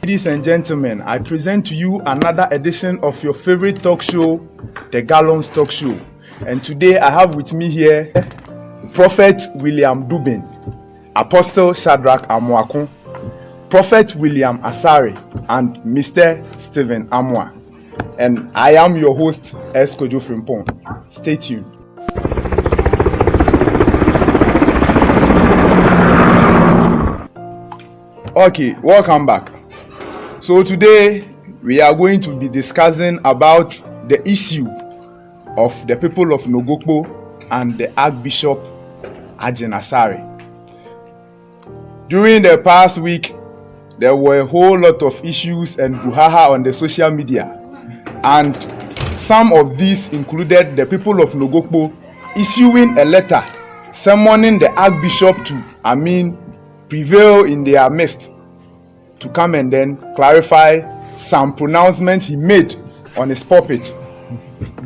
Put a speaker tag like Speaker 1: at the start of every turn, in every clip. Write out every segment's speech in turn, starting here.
Speaker 1: Ladies and gentlemen, I present to you another edition of your favorite talk show, The Gallons Talk Show. And today I have with me here Prophet William Dubin, Apostle Shadrach Amoakun, Prophet William Asare, and Mr. Stephen Amwa. And I am your host, Eskojo Frimpong. Stay tuned. Okay, welcome back. So today we are going to be discussing about the issue of the people of Nogopko and the Archbishop Agyin Asare. During the past week, there were a whole lot of issues and brouhaha on the social media, and some of these included the people of Nogopko issuing a letter summoning the Archbishop to, prevail in their midst to come and then clarify some pronouncements he made on his pulpit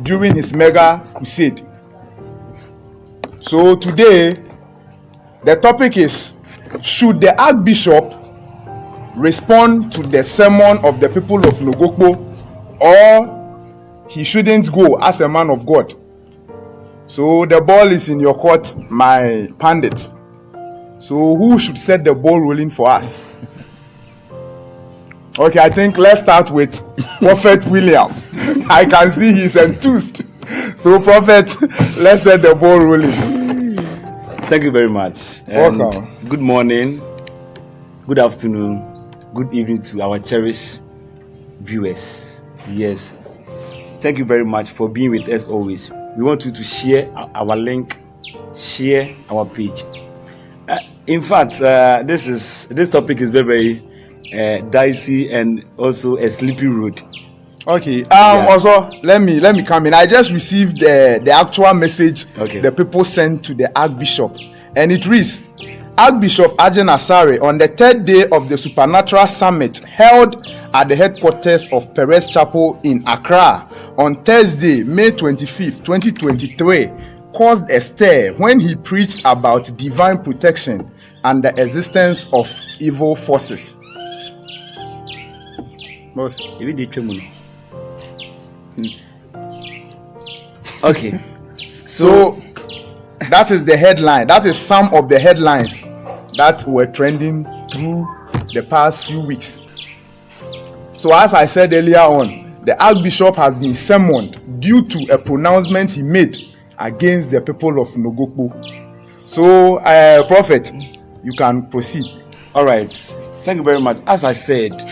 Speaker 1: during his mega crusade. So today, the topic is, should the Archbishop respond to the sermon of the people of Nogopko, or he shouldn't go as a man of God? So the ball is in your court, my pundit. So who should set the ball rolling for us? Okay, I think let's start with Prophet William. I can see he's enthused. So Prophet, let's set the ball rolling.
Speaker 2: Thank you very much.
Speaker 1: Welcome.
Speaker 2: Good morning, good afternoon, good evening to our cherished viewers. Yes, thank you very much for being with us always. We want you to share our link, share our page. In fact, this topic is very, very dicey and also a slippery road.
Speaker 1: Okay. Also, let me come in. I just received the actual message the people sent to the Archbishop, and it reads: Archbishop Agyin Asare, on the third day of the Supernatural Summit held at the headquarters of Perez Chapel in Accra on Thursday, May 25th, 2023, caused a stir when he preached about divine protection and the existence of evil forces.
Speaker 2: Okay.
Speaker 1: So that is the headline. That is some of the headlines that were trending through the past few weeks. So as I said earlier on, the Archbishop has been summoned due to a pronouncement he made against the people of Nogopko. So, Prophet, you can proceed.
Speaker 2: All right. Thank you very much. As I said,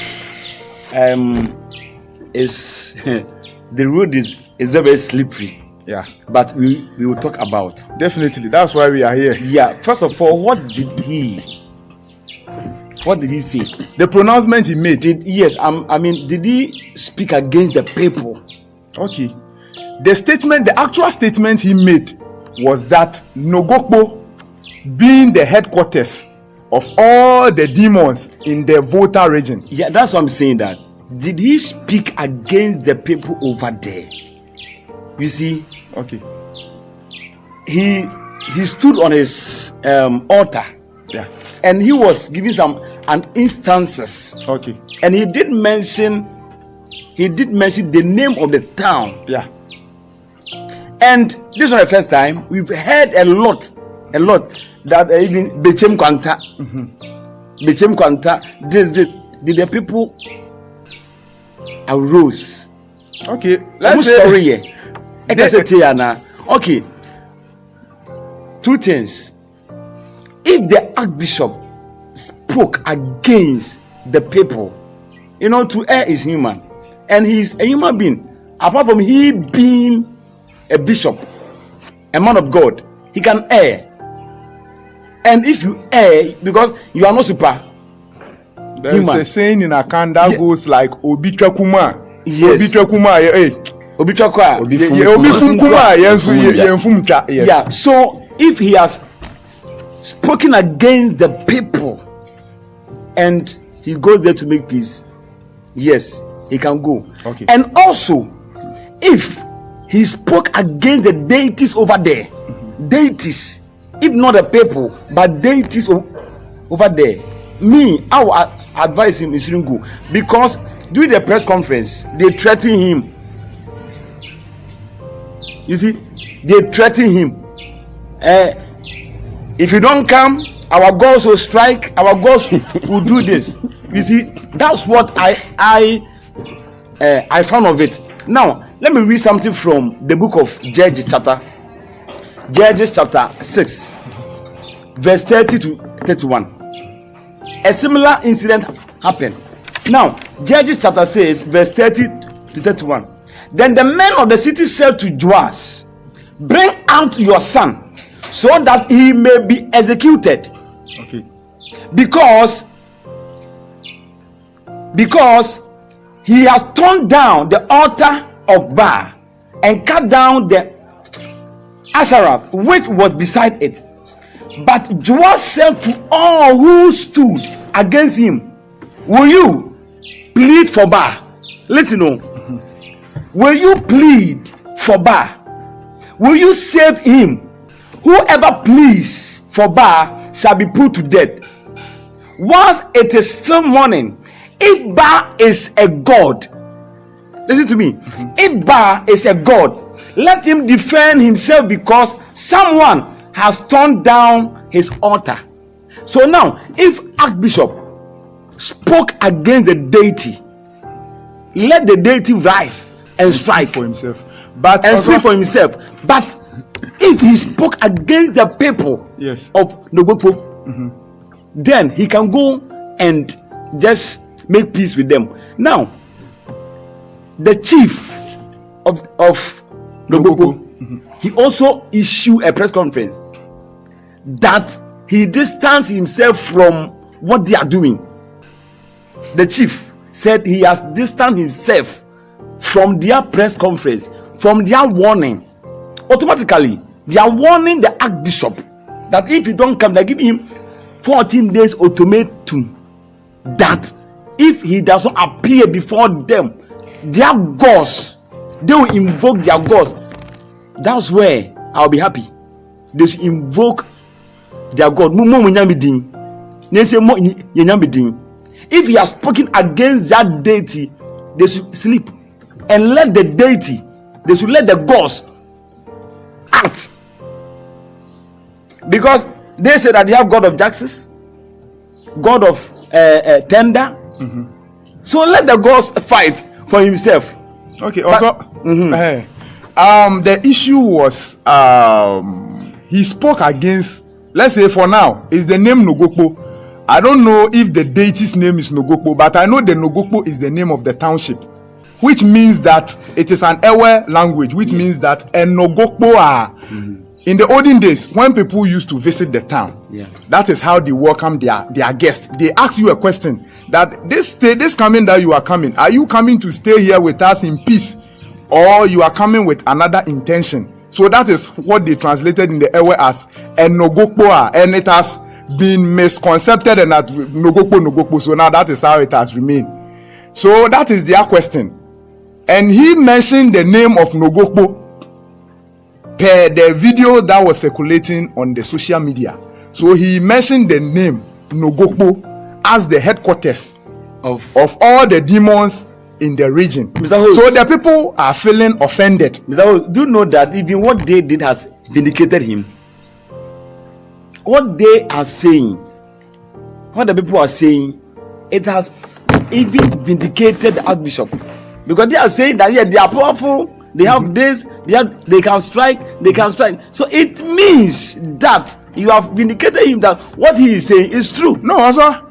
Speaker 2: is the road is very, very slippery.
Speaker 1: Yeah.
Speaker 2: But we will talk about.
Speaker 1: Definitely. That's why we are here.
Speaker 2: Yeah. First of all, what did he say?
Speaker 1: The pronouncement he made.
Speaker 2: Did he speak against the people?
Speaker 1: Okay. The actual statement he made was that Nogopko, being the headquarters of all the demons in the Volta region.
Speaker 2: Yeah, that's what I'm saying. That did he speak against the people over there? You see,
Speaker 1: okay.
Speaker 2: He stood on his altar.
Speaker 1: Yeah.
Speaker 2: And he was giving some instances.
Speaker 1: Okay.
Speaker 2: And he did mention the name of the town.
Speaker 1: Yeah.
Speaker 2: And this was the first time we've heard a lot that even Bechem Kwanta, Bechem Kwanta, did the people arose.
Speaker 1: Okay,
Speaker 2: let's say. Okay, two things. If the Archbishop spoke against the people, to err is human, and he's a human being. Apart from he being a bishop, a man of God, he can err. And if you err, because you are not super
Speaker 1: there human. Is a saying in Akan that goes like Obi Chakuma.
Speaker 2: Yes.
Speaker 1: Obi Chakuma,
Speaker 2: Obi Chakwa.
Speaker 1: Yes.
Speaker 2: Yeah. So if he has spoken against the people and he goes there to make peace, yes, he can go.
Speaker 1: Okay.
Speaker 2: And also, if he spoke against the deities over there, deities, if not the people, but deities over there, me, I will advise him he shouldn't go, because during the press conference they threaten him. You see, they threaten him. If you don't come, our gods will strike. Our gods will do this. You see, that's what I found of it. Now, let me read something from the book of Judges chapter 6, verse 30 to 31. A similar incident happened. Now, Judges chapter 6, verse 30 to 31. Then the men of the city said to Joash, "Bring out your son, so that he may be executed."
Speaker 1: Okay.
Speaker 2: Because he has torn down the altar of Baal and cut down the Asherah which was beside it. But Joash said to all who stood against him, "Will you plead for Baal?" Listen, will you plead for Baal? Will you save him? Whoever pleads for Baal shall be put to death. Whilst it is still morning, if Baal is a god, listen to me, if Baal is a god, let him defend himself, because someone has torn down his altar. So now, if Archbishop spoke against the deity, let the deity rise and strike
Speaker 1: for himself,
Speaker 2: speak for himself. But if he spoke against the people of Nogopko, then he can go and just make peace with them. Now, the chief of Nogopko, he also issued a press conference that he distanced himself from what they are doing. The chief said he has distanced himself from their press conference, from their warning. Automatically, they are warning the Archbishop that if he don't come, they give him 14 days ultimatum, that if he does not appear before them, their gods, they will invoke their gods. That's where I'll be happy. They should invoke their God. If he has spoken against that deity, they should sleep and let the deity, they should let the gods act, because they say that they have God of justice, God of tender. So let the gods fight for himself.
Speaker 1: Okay. Also, the issue was he spoke against, let's say for now, is the name Nogopko. I don't know if the deity's name is Nogopko, but I know the Nogopko is the name of the township, which means that it is an Ewe language, which means that a Nogopko are. In the olden days, when people used to visit the town, that is how they welcome their guests. They ask you a question that this coming that you are coming, are you coming to stay here with us in peace, or you are coming with another intention? So that is what they translated in the Ewe as a Nogopko, and it has been misconcepted and that Nogopko. So now that is how it has remained. So that is their question, and he mentioned the name of Nogopko per the video that was circulating on the social media. So he mentioned the name Nogopko as the headquarters of all the demons in the region. Mr. Host, so the people are feeling offended.
Speaker 2: Mr. Host, do you know that even what they did has vindicated him? What they are saying, what the people are saying, it has even vindicated the Archbishop, because they are saying that they are powerful. They have this, they can strike. So it means that you have vindicated him, that what he is saying is true.
Speaker 1: No, also,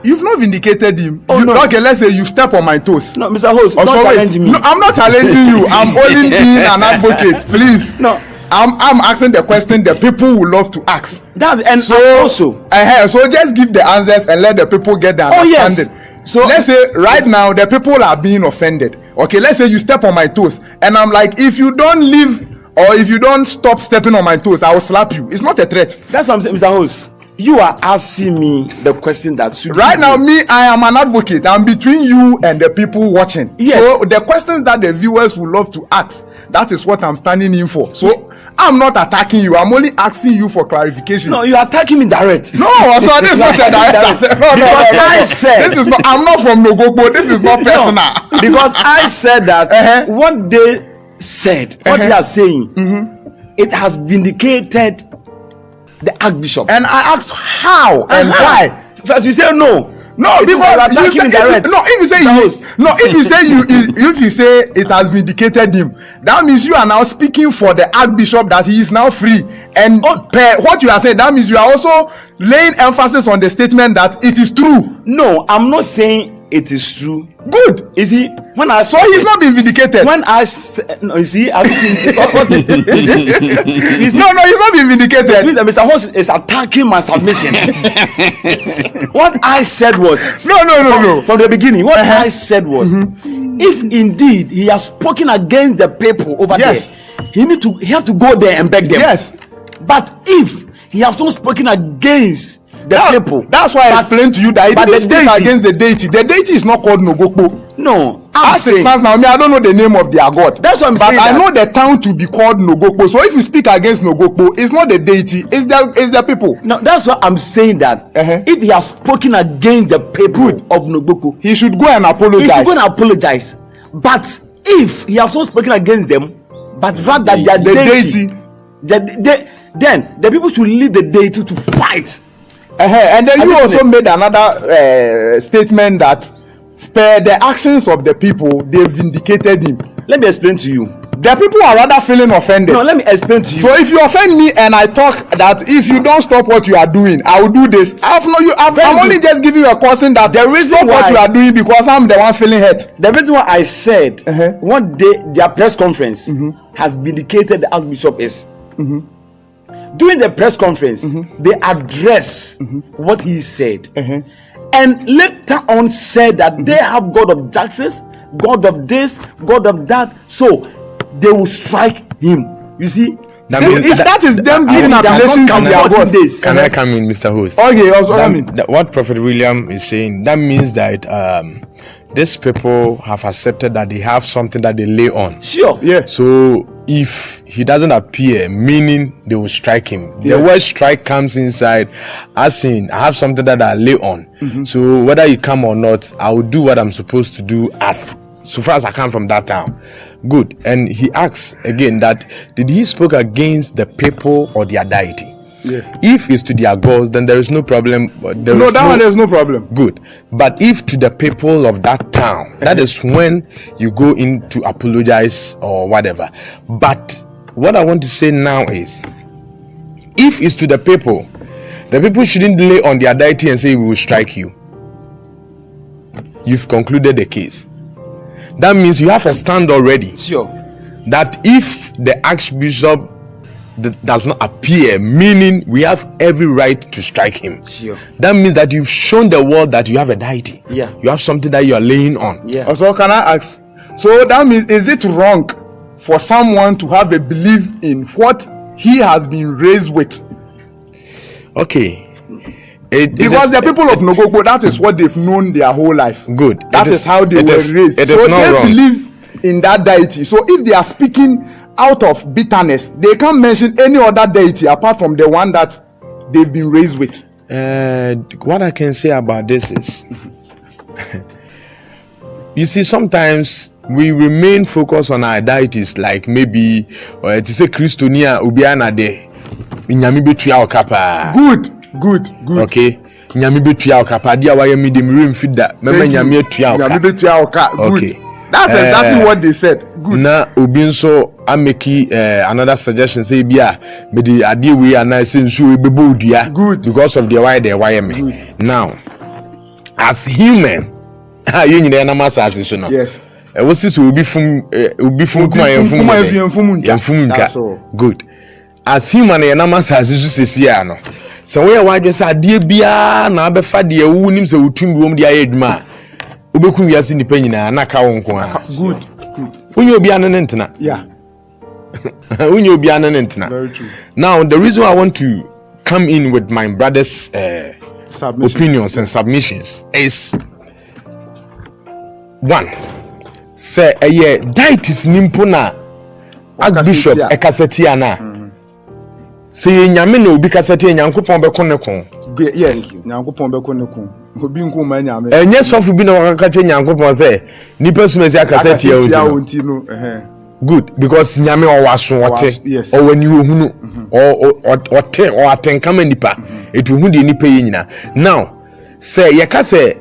Speaker 1: you've not vindicated him. No. Okay, let's say you step on my toes.
Speaker 2: No, Mr. Host, don't challenge me.
Speaker 1: No, I'm not challenging you. I'm only being an advocate. Please.
Speaker 2: No.
Speaker 1: I'm asking the question the people would love to ask.
Speaker 2: So
Speaker 1: just give the answers and let the people get the understanding.
Speaker 2: Yes. So
Speaker 1: let's say right now the people are being offended. Okay, let's say you step on my toes and I'm like, if you don't leave or if you don't stop stepping on my toes, I will slap you. It's not a threat.
Speaker 2: That's what I'm saying, Mr. Host. you are asking me the question that should
Speaker 1: right now. Me, I am an advocate. I'm between you and the people watching.
Speaker 2: Yes.
Speaker 1: So the questions that the viewers would love to ask, that is what I'm standing in for. So I'm not attacking you. I'm only asking you for clarification.
Speaker 2: No, you are attacking me direct.
Speaker 1: No, so this is not a direct. No.
Speaker 2: I said
Speaker 1: this is not. I'm not from Nogopko. This is not personal.
Speaker 2: No, because I said that what they said, what they are saying, it has vindicated the Archbishop.
Speaker 1: And I asked how and why.
Speaker 2: First, you say no.
Speaker 1: No, because you say, if you say it has vindicated him, that means you are now speaking for the Archbishop that he is now free. And what you are saying, that means you are also laying emphasis on the statement that it is true.
Speaker 2: No, I'm not saying it is true.
Speaker 1: Good.
Speaker 2: You see, when I
Speaker 1: so he's not been vindicated.
Speaker 2: When I no, you see, I've seen. No,
Speaker 1: he's not been vindicated.
Speaker 2: Mr. Host is attacking my submission. What I said was
Speaker 1: no.
Speaker 2: From the beginning, what I said was, if indeed he has spoken against the people over there, he have to go there and beg them.
Speaker 1: Yes.
Speaker 2: But if he has not spoken against the people,
Speaker 1: that's why I explained to you that he didn't speak against the deity. The deity is not called Nogopko.
Speaker 2: No,
Speaker 1: as it stands now, I don't know the name of their god.
Speaker 2: That's what I'm saying.
Speaker 1: But I know the town to be called Nogopko. So if you speak against Nogopko, it's not the deity, it's the people.
Speaker 2: No, that's what I'm saying. That if he has spoken against the people of Nogopko,
Speaker 1: he should go and apologize.
Speaker 2: But if he has not spoken against them, but rather the deity, then the people should leave the deity to fight.
Speaker 1: And then you also made another statement that per the actions of the people, they vindicated him.
Speaker 2: Let me explain to you.
Speaker 1: The people are rather feeling offended.
Speaker 2: No, let me explain to you.
Speaker 1: So if you offend me and I talk that if you don't stop what you are doing, I will do this. I'm only just giving you a caution that there is not what you are doing because I'm the one feeling hurt.
Speaker 2: The reason why I said one day their press conference has vindicated the Archbishop is during the press conference they address what he said. And later on said that they have God of justice, God of this, God of that, so they will strike him. You see,
Speaker 1: that is them giving appreciation to their God.
Speaker 3: Can I come in, Mr. Host?
Speaker 1: Okay, also come in.
Speaker 3: What Prophet William is saying, that means that these people have accepted that they have something that they lay on.
Speaker 2: Sure.
Speaker 1: Yeah.
Speaker 3: So if he doesn't appear, meaning they will strike him. The word strike comes inside as in I have something that I lay on. So whether you come or not, I will do what I'm supposed to do as so far as I come from that town. Good. And he asks again that did he spoke against the people or their deity?
Speaker 1: Yeah.
Speaker 3: If it's to their gods, then there is no problem.
Speaker 1: There's no problem.
Speaker 3: Good. But if to the people of that town, that is when you go in to apologize or whatever. But what I want to say now is, if it's to the people shouldn't lay on their deity and say we will strike you. You've concluded the case. That means you have a stand already.
Speaker 2: Sure.
Speaker 3: That if the Archbishop does not appear, meaning we have every right to strike him.
Speaker 2: Sure.
Speaker 3: That means that you've shown the world that you have a deity.
Speaker 2: Yeah.
Speaker 3: You have something that you are laying on.
Speaker 2: Yeah.
Speaker 1: Also, can I ask? So that means, is it wrong for someone to have a belief in what he has been raised with?
Speaker 3: Okay.
Speaker 1: Because the people of Nogopko, that is what they've known their whole life.
Speaker 3: Good.
Speaker 1: That is how they were raised.
Speaker 3: It
Speaker 1: so
Speaker 3: is not
Speaker 1: they
Speaker 3: wrong.
Speaker 1: believe in that deity. So if they are speaking out of bitterness, they can't mention any other deity apart from the one that they've been raised with.
Speaker 3: What I can say about this is, you see, sometimes we remain focused on our deities, like maybe to say Christonia Ubiana de Nyami betua okapa.
Speaker 1: Good.
Speaker 3: Okay. Nyami betua okapa dia wa yemi de mirim fida. Mema nyami etua oka.
Speaker 1: Nyami betua oka. Good.
Speaker 3: Okay.
Speaker 1: That's exactly what they said. Good.
Speaker 3: Na obi nso ameki another suggestion say bia me the ade we ana say nso ebebo dua.
Speaker 1: Good.
Speaker 3: Because of the why they wire me. Now, as human, you nyina na masase so no.
Speaker 1: Yes.
Speaker 3: What is obi fum kuma yemfum nka. Good. As human na masase so sesia no. So we wadwe say ade bia na abefa de awu nim se wotum bi wom de ayeduma. Obeku wiase nipa nyina na ka wonko a.
Speaker 1: Good.
Speaker 3: Unyo obi anen ntena.
Speaker 1: Yeah.
Speaker 3: Unyo obi anen ntena.
Speaker 1: Very true.
Speaker 3: Now the reason I want to come in with my brother's opinions and submissions is one. Say a diet is nimpona Archbishop Ekasetiana. Say nyame na obi kaseti nyankopon be konekon.
Speaker 1: Yes, nyankopon be konekon. Obi nko ma nyame.
Speaker 3: Enye sofu bi na wakakache nyankopon say nipa sumesi akaseti ya onti no. Good, because nyame owaso wote o wani ohunu o atenkama nipa etu hu de nipa ye nyina. Now say yakase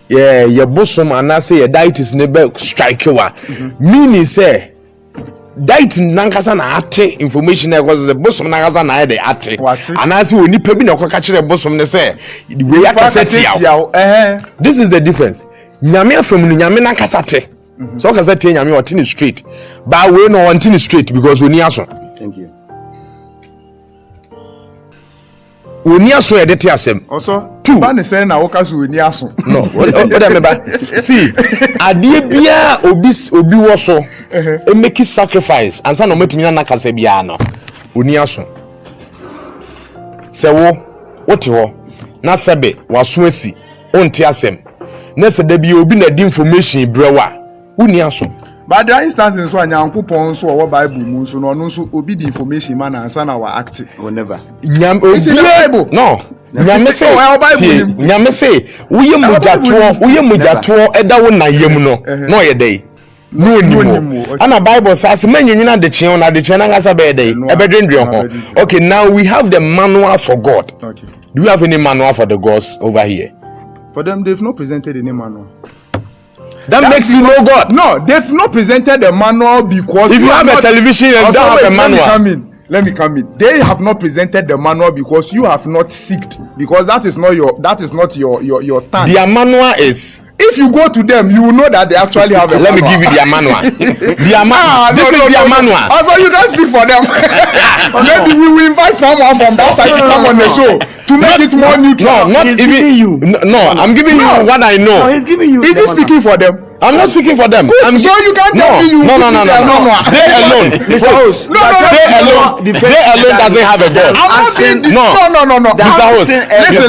Speaker 3: ye bosom anase ye diet ne be strike wa meaning say diet nankasa na ate information e cause the bosom nankasa na de ate anase oni pa bi na kwaka kire bosom ne say we yakase tia. This is the difference. Nyame afam no nyame nankasa te. So kasa tie nyame o tin straight but we no on tin straight because oni aso.
Speaker 2: Thank you.
Speaker 3: Oni aso e de te asem
Speaker 1: also ba ne say na wo kaso oni aso
Speaker 3: no what remember see ade bia obi wo so e make sacrifice ansa no matumi na kasa bia no oni aso se wo te ho na sebe waso asi onte asem na se da bia obi na di information brewa oni aso.
Speaker 1: But there are instances where nyankopon so wo Bible mu so no so obi di information man ansa na wa act
Speaker 2: Never.
Speaker 1: Bible
Speaker 3: no nyame say nyame say uye mujato eda wo na yem no no ye dey no ni ana Bible says manyanyina de chen na de chen na ngasa be dey ebedwendwe ho. Okay, now we have the manual for God.
Speaker 1: Okay,
Speaker 3: do you have any manual for the gods over here?
Speaker 1: For them they've not presented any manual.
Speaker 3: That makes you know God.
Speaker 1: No, they've not presented the manual because
Speaker 3: if you have a television and don't have a manual.
Speaker 1: Let me come in. They have not presented the manual because you have not seeked, because that is not your stand.
Speaker 3: Their manual is,
Speaker 1: if you go to them, you will know that they actually have a
Speaker 3: let
Speaker 1: manual.
Speaker 3: me give you their manual. This is their manual.
Speaker 1: Also, you can't speak for them. Maybe we will invite someone from that side to come on the show to make it more neutral.
Speaker 3: No, not
Speaker 2: he's
Speaker 3: even
Speaker 2: you.
Speaker 3: No, I'm giving you what I know.
Speaker 2: No, he's giving you.
Speaker 1: Is he speaking for them?
Speaker 3: I'm not speaking for them.
Speaker 1: So you can't tell me you.
Speaker 3: No. They alone.
Speaker 2: Mr. Host.
Speaker 3: No. They alone doesn't have a God.
Speaker 1: I'm not saying this. No.
Speaker 3: Mr. Host.
Speaker 1: Listen.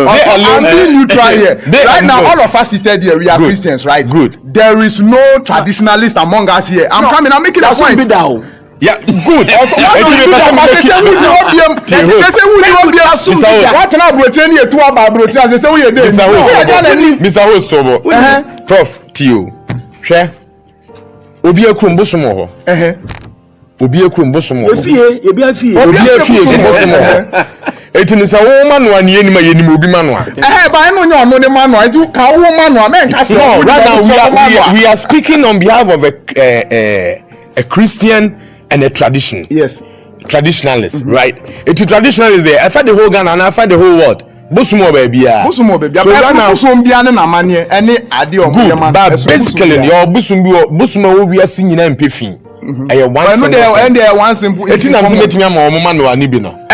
Speaker 1: I'm being neutral here. Right now, all of us seated here, we are Christians, right?
Speaker 3: Good.
Speaker 1: There is no traditionalist among us here. I'm making a point.
Speaker 3: Yeah, good. Mr. Host, Prof. Tio. Share. Obi ekum bosom ho. Obi ekum bosom ho.
Speaker 2: Obi afie
Speaker 3: bosom ho. Etini sa wo manual ni enima yenim obi manual.
Speaker 1: Ba eno nya ono ne manual. Etu ka wo manual men ka se.
Speaker 3: No, right now we are speaking on behalf of a Christian and a tradition.
Speaker 1: Yes.
Speaker 3: Traditionalist, right? It's a traditionalist there. I find the whole Ghana and I find the whole world. Bosumo baby. So right now, good, but basically, your bosumo will be a singing and piffing. I one simple. It's not making me more manual nibino.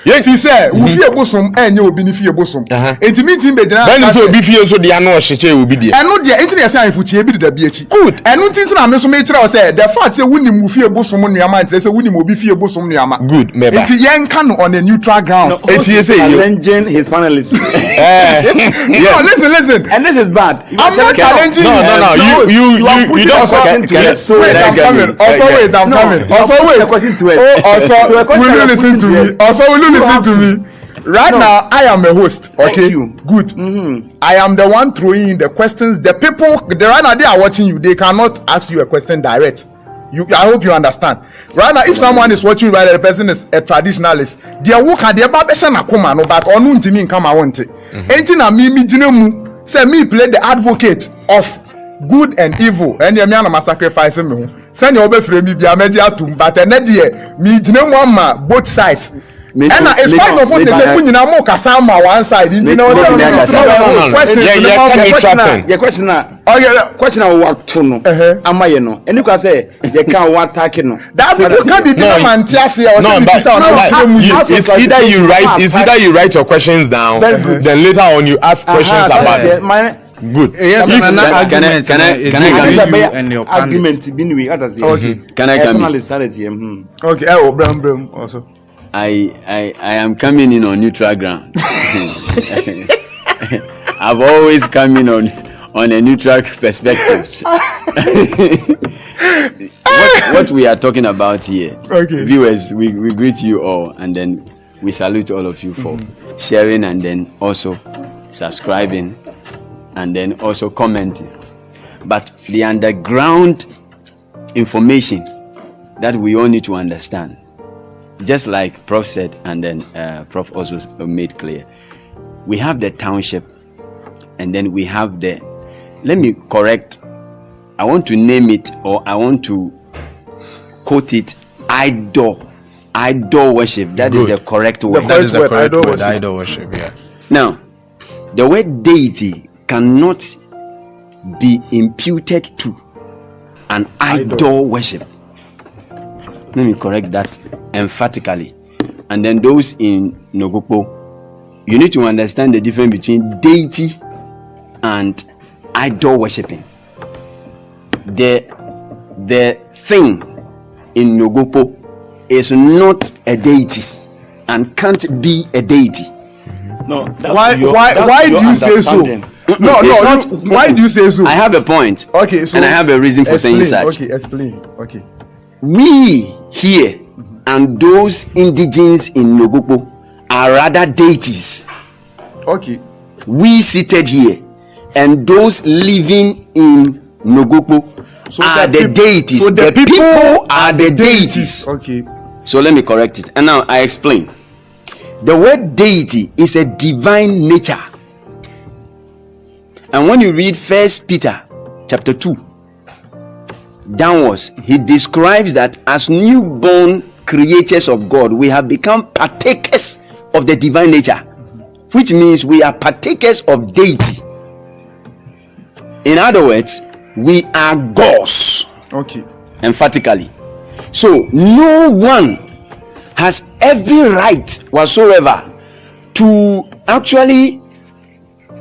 Speaker 1: Let's he said, we fear bosom and you will be fear bosom. It means in the
Speaker 3: then be fear so the annual share will be there.
Speaker 1: And not the internet sign for Chibi the BH. Good. And no things I mesometer said the fact that winning will fear bosom on your mind, there's a winning will be fear bosom yama. Good, maybe. It's a young can on a neutral ground.
Speaker 2: It's challenging his panelists.
Speaker 1: Listen.
Speaker 2: And this is bad.
Speaker 1: I'm not challenging.
Speaker 3: No. You don't
Speaker 1: listen to me. Right now, I am a host. Okay, good. I am the one throwing in the questions. The people, right now, they are watching you. They cannot ask you a question direct. I hope you understand. Right now, if someone is watching you, right, the person is a traditionalist. Their work at their babesha na kuma no, but onu ntimi nkama wonte. Enti na mi jinemu say me play the advocate of good and evil. And me na sacrifice me. Say you obefre mi bia meji atum, but ene de mi jinemu ama both sides. And it's quite of what they say when you know more kasama one side. You know what
Speaker 2: your question question what to no. Am I no? And you can say they can't want attacking no.
Speaker 1: That people can't be man tiasi or
Speaker 3: it's either you write your questions down, then later on you ask questions about it. Good.
Speaker 4: Yes, can I
Speaker 1: Okay. Oh, Bram also.
Speaker 4: I am coming in on neutral ground. I've always come in on a neutral perspectives. what we are talking about here, viewers, we greet you all, and then we salute all of you for sharing, and then also subscribing, and then also commenting. But the underground information that we all need to understand, just like Prof said, and then Prof also made clear, we have the township, and then we have the, let me correct, I want to name it, or I want to quote it, idol worship. That is the correct word.
Speaker 3: That is the correct word, idol worship, yeah.
Speaker 4: Now, the word deity cannot be imputed to an idol worship. Let me correct that emphatically. And then those in Nogopko, you need to understand the difference between deity and idol worshipping. The thing in Nogopko is not a deity and can't be a deity.
Speaker 2: No,
Speaker 1: why do you say so? No, why do you say so?
Speaker 4: I have a point.
Speaker 1: Okay, so
Speaker 4: and I have a reason for saying such.
Speaker 1: Okay, explain. Okay.
Speaker 4: We here and those indigenes in Nogopko are rather deities.
Speaker 1: Okay.
Speaker 4: We seated here and those living in Nogopko are the deities.
Speaker 1: So the
Speaker 4: people are the deities.
Speaker 1: Okay.
Speaker 4: So let me correct it. And now I explain. The word deity is a divine nature. And when you read 1 Peter chapter 2 downwards, he describes that as newborn creatures of God, we have become partakers of the divine nature, which means we are partakers of deity. In other words, we are gods.
Speaker 1: Okay.
Speaker 4: Emphatically. So no one has every right whatsoever to actually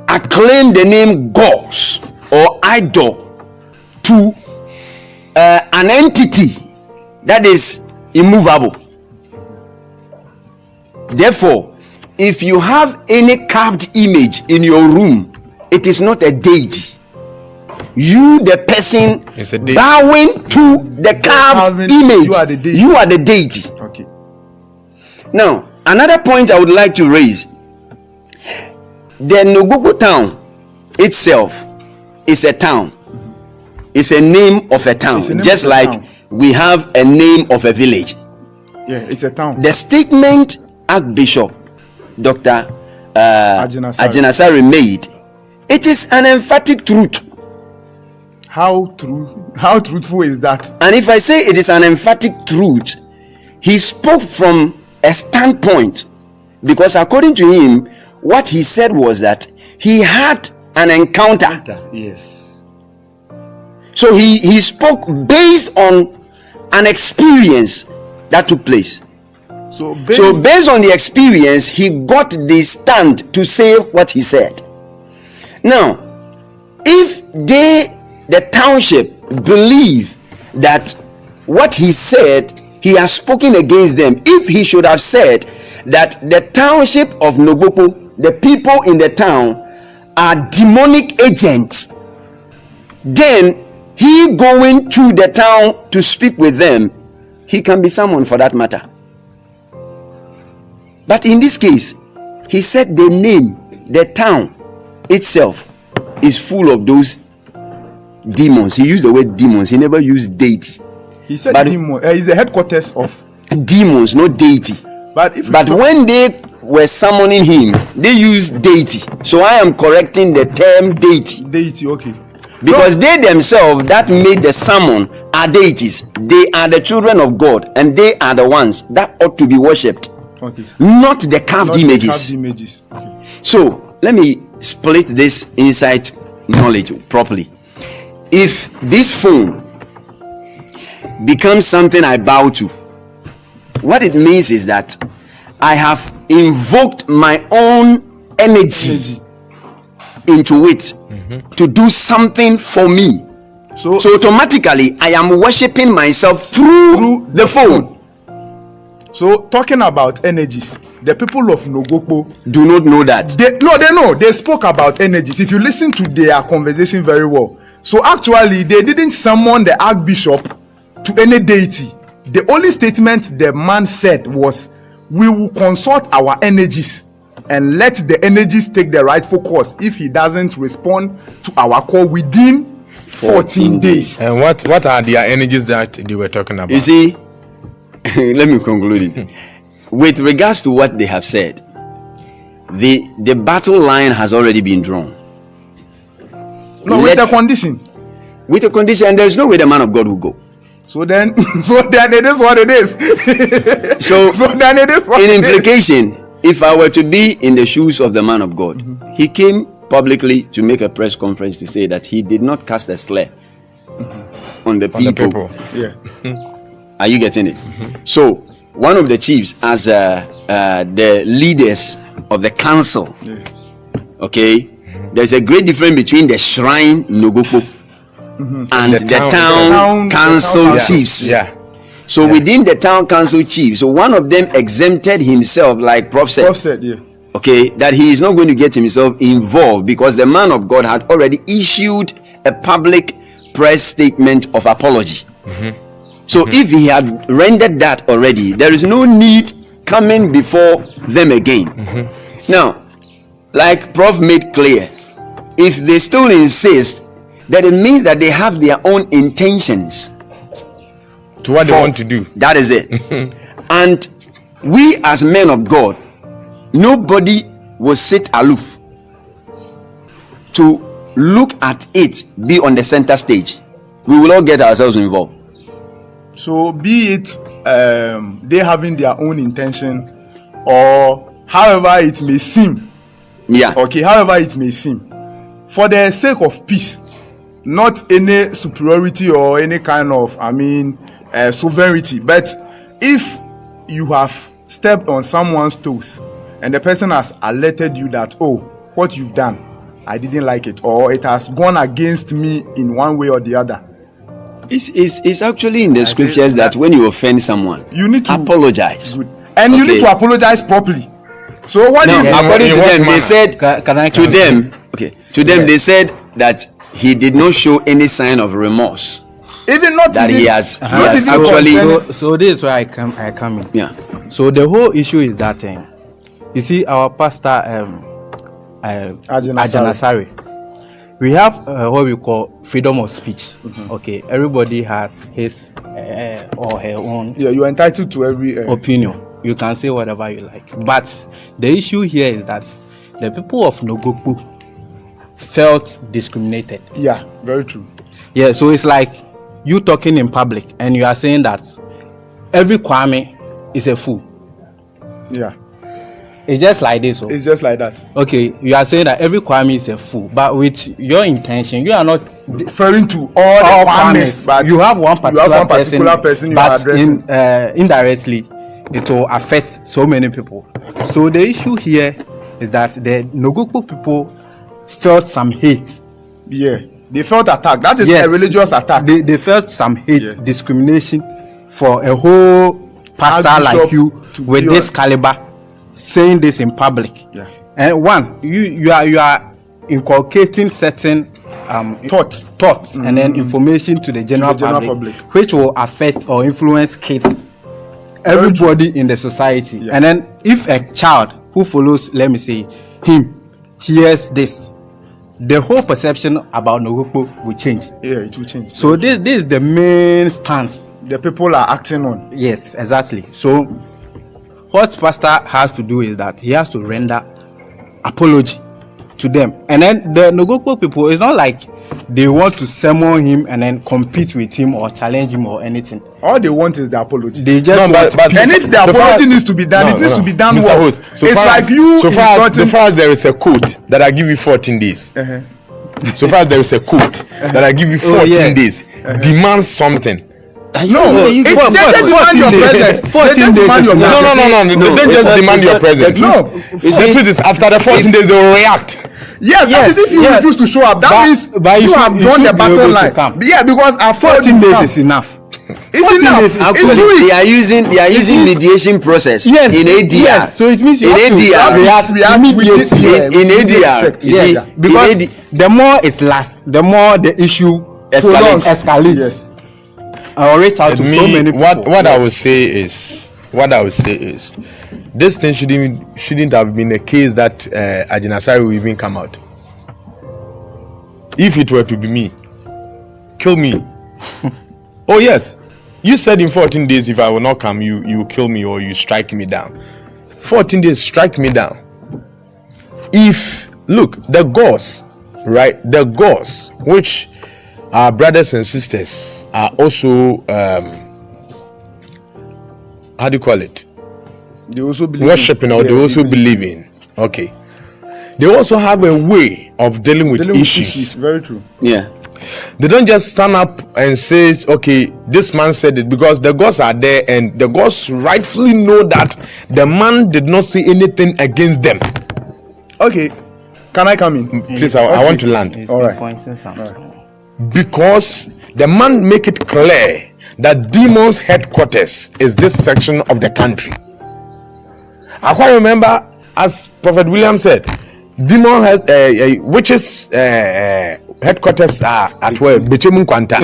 Speaker 4: acclaim the name gods or idol to an entity that is immovable. Therefore, if you have any carved image in your room, it is not a deity. You, the person bowing to the carved image, you are the deity.
Speaker 1: Okay.
Speaker 4: Now, another point I would like to raise: the Nogopko town itself is a town. It's a name of a town, just like we have a name of a village.
Speaker 1: Yeah, it's a town.
Speaker 4: The statement Archbishop Dr. Agyin Asare made, it is an emphatic truth.
Speaker 1: How truthful is that?
Speaker 4: And if I say it is an emphatic truth, he spoke from a standpoint, because according to him, what he said was that he had an encounter.
Speaker 2: Yes.
Speaker 4: So he spoke based on an experience that took place. So based on the experience, he got the stand to say what he said. Now, if the township believe that what he said, he has spoken against them, if he should have said that the township of Nogopko, the people in the town are demonic agents, then he going to the town to speak with them, he can be summoned for that matter. But in this case, he said the name, the town itself is full of those demons. He used the word demons. He never used deity.
Speaker 1: He said demon. Is the headquarters of
Speaker 4: demons, not deity. But when they were summoning him, they used deity. So I am correcting the term deity.
Speaker 1: Deity, okay.
Speaker 4: Because they themselves that made the summon are deities. They are the children of God, and they are the ones that ought to be worshipped.
Speaker 1: Okay.
Speaker 4: Not the carved images.
Speaker 1: Carved images. Okay.
Speaker 4: So let me split this inside knowledge properly. If this phone becomes something I bow to, what it means is that I have invoked my own energy into it to do something for me. So automatically I am worshiping myself through the phone.
Speaker 1: So talking about energies, the people of Nogopko
Speaker 4: do not know that.
Speaker 1: They know. They spoke about energies. If you listen to their conversation very well. So actually, they didn't summon the Archbishop to any deity. The only statement the man said was, we will consult our energies and let the energies take the rightful course if he doesn't respond to our call within 14 days.
Speaker 3: And what are their energies that they were talking about?
Speaker 4: You see, let me conclude it. With regards to what they have said, the battle line has already been drawn.
Speaker 1: No, with a condition.
Speaker 4: With a condition, and there is no way the man of God will go.
Speaker 1: So then it is what it is.
Speaker 4: So
Speaker 1: then it is what
Speaker 4: in
Speaker 1: it
Speaker 4: implication, if I were to be in the shoes of the man of God, he came publicly to make a press conference to say that he did not cast a slur on the people.
Speaker 1: Yeah.
Speaker 4: Are you getting it? So one of the chiefs, as the leaders of the council, okay, there's a great difference between the shrine Nogopko and the town council chiefs.
Speaker 3: Yeah.
Speaker 4: So within the town council chiefs, so one of them exempted himself, like Prof said, okay, that he is not going to get himself involved because the man of God had already issued a public press statement of apology. So if he had rendered that already, there is no need coming before them again. Now, like Prof made clear, if they still insist, that it means that they have their own intentions
Speaker 3: to what they want to do.
Speaker 4: That is it. And we as men of God, nobody will sit aloof to look at it be on the center stage. We will all get ourselves involved.
Speaker 1: So be it they having their own intention or however it may seem.
Speaker 4: Yeah.
Speaker 1: Okay, however it may seem. For the sake of peace, not any superiority or any kind of, sovereignty. But if you have stepped on someone's toes and the person has alerted you that, oh, what you've done, I didn't like it, or it has gone against me in one way or the other.
Speaker 4: It's actually in the scriptures that when you offend someone,
Speaker 1: you need to
Speaker 4: apologize.
Speaker 1: Good. And you need to apologize properly. So what
Speaker 4: according to them, they said they said that he did not show any sign of remorse.
Speaker 1: Even not
Speaker 4: that he has
Speaker 5: actually. So this is where I come in.
Speaker 4: Yeah.
Speaker 5: So the whole issue is that you see our pastor
Speaker 1: Agyin
Speaker 5: Asare. We have what we call freedom of speech. Okay, everybody has his or her own.
Speaker 1: Yeah, you are entitled to every
Speaker 5: opinion. You can say whatever you like. But the issue here is that the people of Nogopko felt discriminated.
Speaker 1: Yeah, very true.
Speaker 5: Yeah, so it's like you talking in public and you are saying that every Kwame is a fool.
Speaker 1: Yeah.
Speaker 5: It's just like this.
Speaker 1: It's just like that.
Speaker 5: Okay, you are saying that every Kwame is a fool, but with your intention, you are not
Speaker 1: referring to all Kwames,
Speaker 5: but you have one particular
Speaker 1: person you are addressing.
Speaker 5: Indirectly, it will affect so many people. So the issue here is that the Nogopko people felt some hate.
Speaker 1: Yeah, they felt attacked. That is a religious attack.
Speaker 5: They felt some hate, discrimination for a whole pastor like you with this caliber saying this in public.
Speaker 1: Yeah.
Speaker 5: And one, you are inculcating certain thoughts and then information to the general public, which will affect or influence kids, everybody in the society. Yeah. And then if a child who follows, let me say, him hears this, the whole perception about Nogopko will change.
Speaker 1: Yeah, it will change.
Speaker 5: So this is the main stance
Speaker 1: the people are acting on.
Speaker 5: Yes, exactly. So what pastor has to do is that he has to render apology to them. And then the Nogopko people, it's not like they want to summon him and then compete with him or challenge him or anything.
Speaker 1: All they want is the apology.
Speaker 5: They just
Speaker 1: and if the apology needs to be done, it needs to be done
Speaker 3: Mr.
Speaker 1: well.
Speaker 3: Host,
Speaker 1: So it's like you.
Speaker 3: So far as there is a quote that I give you 14 days. So far as there is a quote that I give you 14 days, demand something.
Speaker 1: No, they demand your presence. 14 days.
Speaker 3: No. They just demand your presence. No, the truth is, after the 14 days, they will react.
Speaker 1: Yes, that is if you refuse to show up. That means you have drawn the battle line. Yeah, because our
Speaker 5: 14 days is enough.
Speaker 1: It's enough.
Speaker 4: Actually, they are using mediation process in ADR.
Speaker 5: Yes, so it means you have to react immediately
Speaker 4: in ADR.
Speaker 5: Yes, because the more it lasts, the more the issue escalates.
Speaker 1: Yes.
Speaker 5: I'll reach out to so many people.
Speaker 3: What I would say is, this thing shouldn't have been a case that Agyin Asare will even come out. If it were to be me, kill me. Oh yes, you said in 14 days if I will not come, you kill me or you strike me down. 14 days, strike me down. If look, the gods, right? The gods, which our brothers and sisters are also how do you call it?
Speaker 1: They also believe
Speaker 3: worshiping, or they also believe in. Okay. They also have a way of dealing with issues.
Speaker 1: Very true.
Speaker 4: Yeah.
Speaker 3: They don't just stand up and say, okay, this man said it, because the gods are there and the gods rightfully know that the man did not say anything against them.
Speaker 1: Okay. Can I come in?
Speaker 3: Please, I want to land.
Speaker 1: All right.
Speaker 3: Because the man make it clear that demons' headquarters is this section of the country. I quite remember, as Prophet William said, demon has witches headquarters are at where Bechemun Kwanta.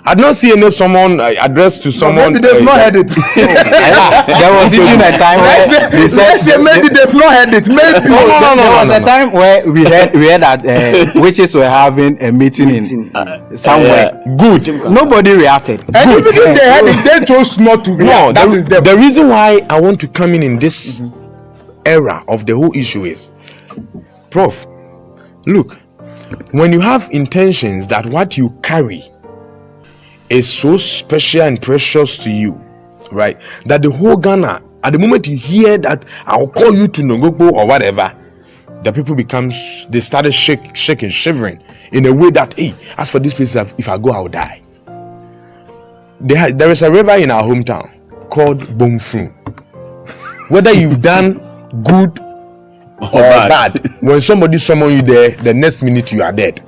Speaker 3: I did not see any someone addressed to someone.
Speaker 1: Maybe they've not heard it.
Speaker 5: There was even a time where they said
Speaker 1: maybe they've not heard it. Maybe
Speaker 5: there was a time where we heard that witches were having a meeting in somewhere.
Speaker 3: Good.
Speaker 5: Nobody reacted.
Speaker 1: And even if they had it, they chose not to react. That is them.
Speaker 3: The reason why I want to come in this era of the whole issue is, Prof, look, when you have intentions that what you carry is so special and precious to you, right, that the whole Ghana, at the moment you hear that I'll call you to Nogopko or whatever, the people they started shaking, shivering in a way that, hey, as for this place, if I go, I'll die. There is a river in our hometown called Bomfru. Whether you've done good or bad, when somebody summon you there, the next minute you are dead.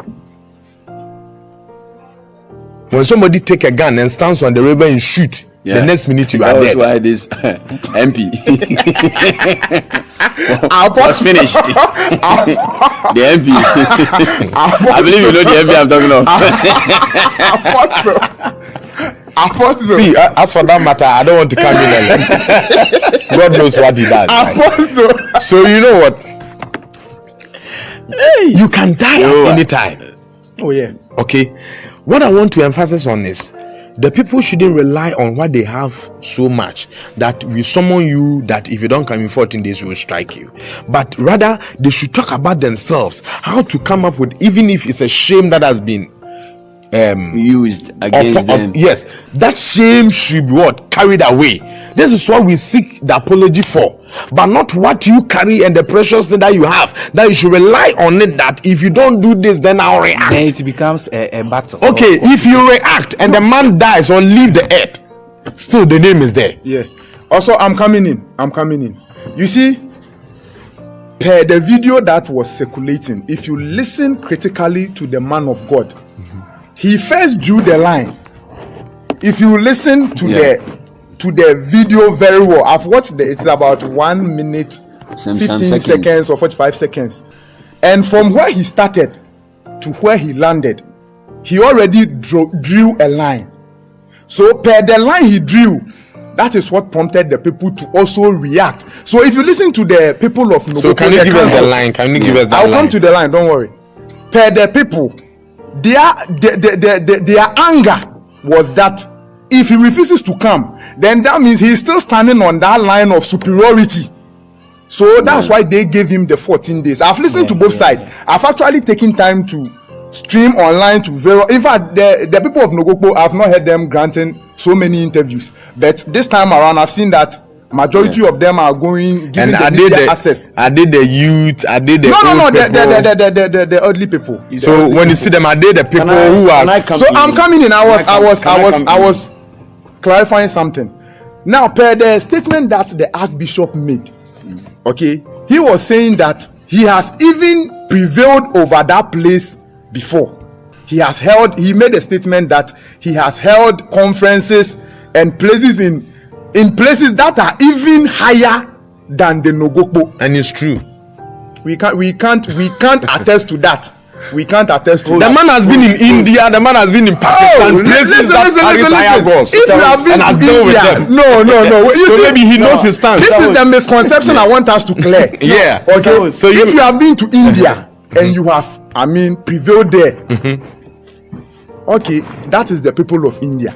Speaker 3: When somebody take a gun and stands on the river and shoot, the next minute you are dead.
Speaker 4: That's why this MP was finished. The MP. I believe you know the MP I'm talking
Speaker 1: of. Apostle.
Speaker 3: See, as for that matter, I don't want to come in and God knows what he does.
Speaker 1: Apostle.
Speaker 3: Right? So you know what? You can die at any time.
Speaker 1: Oh yeah.
Speaker 3: Okay. What I want to emphasize on is the people shouldn't rely on what they have so much that we summon you, that if you don't come in 14 days we will strike you. But rather they should talk about themselves, how to come up with, even if it's a shame that has been
Speaker 4: used against them.
Speaker 3: Yes, that shame should be what? Carried away. This is what we seek the apology for, but not what you carry and the precious thing that you have, that you should rely on it, that if you don't do this then I'll react.
Speaker 5: Then it becomes a battle.
Speaker 3: Okay, if you react and the man dies or leave the earth, still the name is there.
Speaker 1: Yeah. Also, I'm coming in. You see, per the video that was circulating, if you listen critically to the man of God, he first drew the line. If you listen to the video very well, I've watched it's about 1 minute, 15 seconds or 45 seconds. And from where he started to where he landed, he already drew a line. So per the line he drew, that is what prompted the people to also react. So if you listen to the people of Nogopko,
Speaker 3: so can you give us the line? Can you give us that line?
Speaker 1: I'll come to the line, don't worry. Per the people, their anger was that if he refuses to come, then that means he's still standing on that line of superiority. So that's why they gave him the 14 days. I've listened to both sides. I've actually taken time to stream online to very. In fact, the people of Nogopko, I've not heard them granting so many interviews, but this time around, I've seen that majority of them are giving the media access.
Speaker 3: Are they the youth? Are they the
Speaker 1: the elderly people?
Speaker 3: So when you see them, are they the people who are?
Speaker 1: So I'm coming in. I was clarifying something. Now, per the statement that the Archbishop made, okay, he was saying that he has even prevailed over that place before. He made a statement that he has held conferences and places in places that are even higher than the Nogopko.
Speaker 3: And it's true.
Speaker 1: We can't attest to that. We can't attest to
Speaker 3: that. The man has been in India, the man has been in Pakistan, places that carry higher gods.
Speaker 1: If you have been in India, no.
Speaker 3: So maybe he knows his stance.
Speaker 1: This is the misconception I want us to clear.
Speaker 3: Yeah.
Speaker 1: Okay. So if you have been to India and you have, prevailed there, okay, that is the people of India.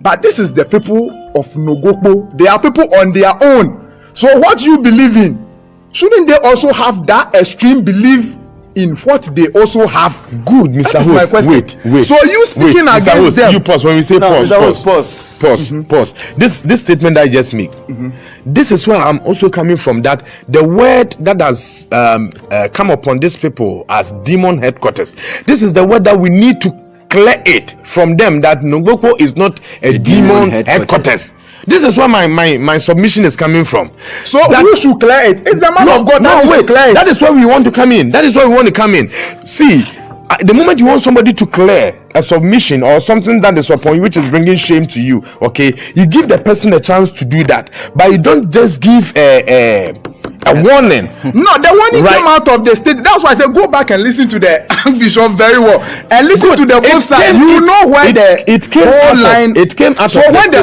Speaker 1: But this is the people of Nogopko. They are people on their own. So what you believe in, shouldn't they also have that extreme belief in what they also have?
Speaker 3: Good, Mr. Host. Wait.
Speaker 1: So you speaking against Host, them?
Speaker 3: You pause when we say pause. Pause. This statement I just make. This is where I'm also coming from. That the word that has come upon these people as demon headquarters. This is the word that we need to clear it from them, that Nogopko is not a demon headquarters. This is where my submission is coming from.
Speaker 1: So who should clear it? It's the man of God.
Speaker 3: That is where we want to come in. See, the moment you want somebody to clear a submission or something that is upon you which is bringing shame to you, okay, you give the person a chance to do that, but you don't just give a warning.
Speaker 1: No, the warning came out of the state. That's why I said go back and listen to the Archbishop very well and listen to the both sides. You know where it came out. So when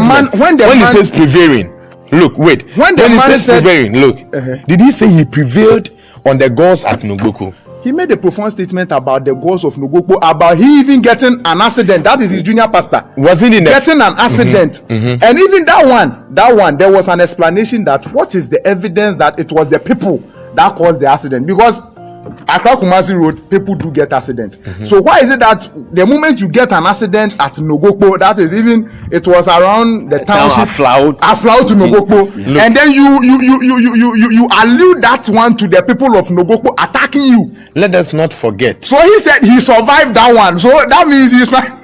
Speaker 3: he says prevailing, look, wait. When he says prevailing, look, did he say he prevailed on the gods at Nogopko?
Speaker 1: He made a profound statement about the gods of Nogopko, about he even getting an accident. That is his junior pastor.
Speaker 3: Was it
Speaker 1: getting an accident? And even that one, there was an explanation that what is the evidence that it was the people that caused the accident? Because Accra Kumasi Road, people do get accidents. So why is it that the moment you get an accident at Nogopko, that is even it was around the township Aflao to Nogopko, and then you allude that one to the people of Nogopko attacking you.
Speaker 3: Let us not forget.
Speaker 1: So he said he survived that one. So that means he's trying.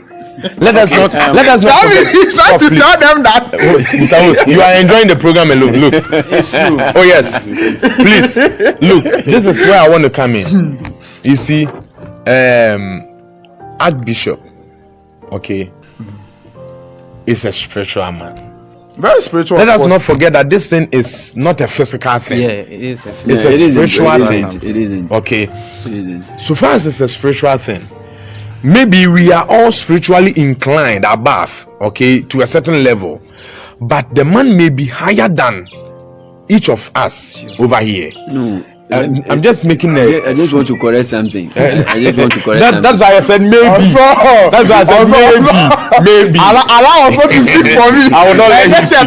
Speaker 3: Let us not forget.
Speaker 1: He's trying to tell them that.
Speaker 3: Mr. Host, you are enjoying the program alone. Look.
Speaker 2: It's true.
Speaker 3: Oh yes. Please. Look, this is where I want to come in. You see, Archbishop, okay, is a spiritual man.
Speaker 1: Very spiritual.
Speaker 3: Let us not forget that this thing is not a physical thing.
Speaker 5: Yeah, it is.
Speaker 3: It's a spiritual thing.
Speaker 4: It isn't.
Speaker 3: Okay.
Speaker 4: It isn't.
Speaker 3: So far as it's a spiritual thing, maybe we are all spiritually inclined above, okay, to a certain level, but the man may be higher than each of us over here.
Speaker 4: No.
Speaker 3: I'm just making
Speaker 4: I just want to correct something. That's
Speaker 3: why I said maybe. That's why I said maybe.
Speaker 1: Allow also to speak for me.
Speaker 3: I will not let you speak.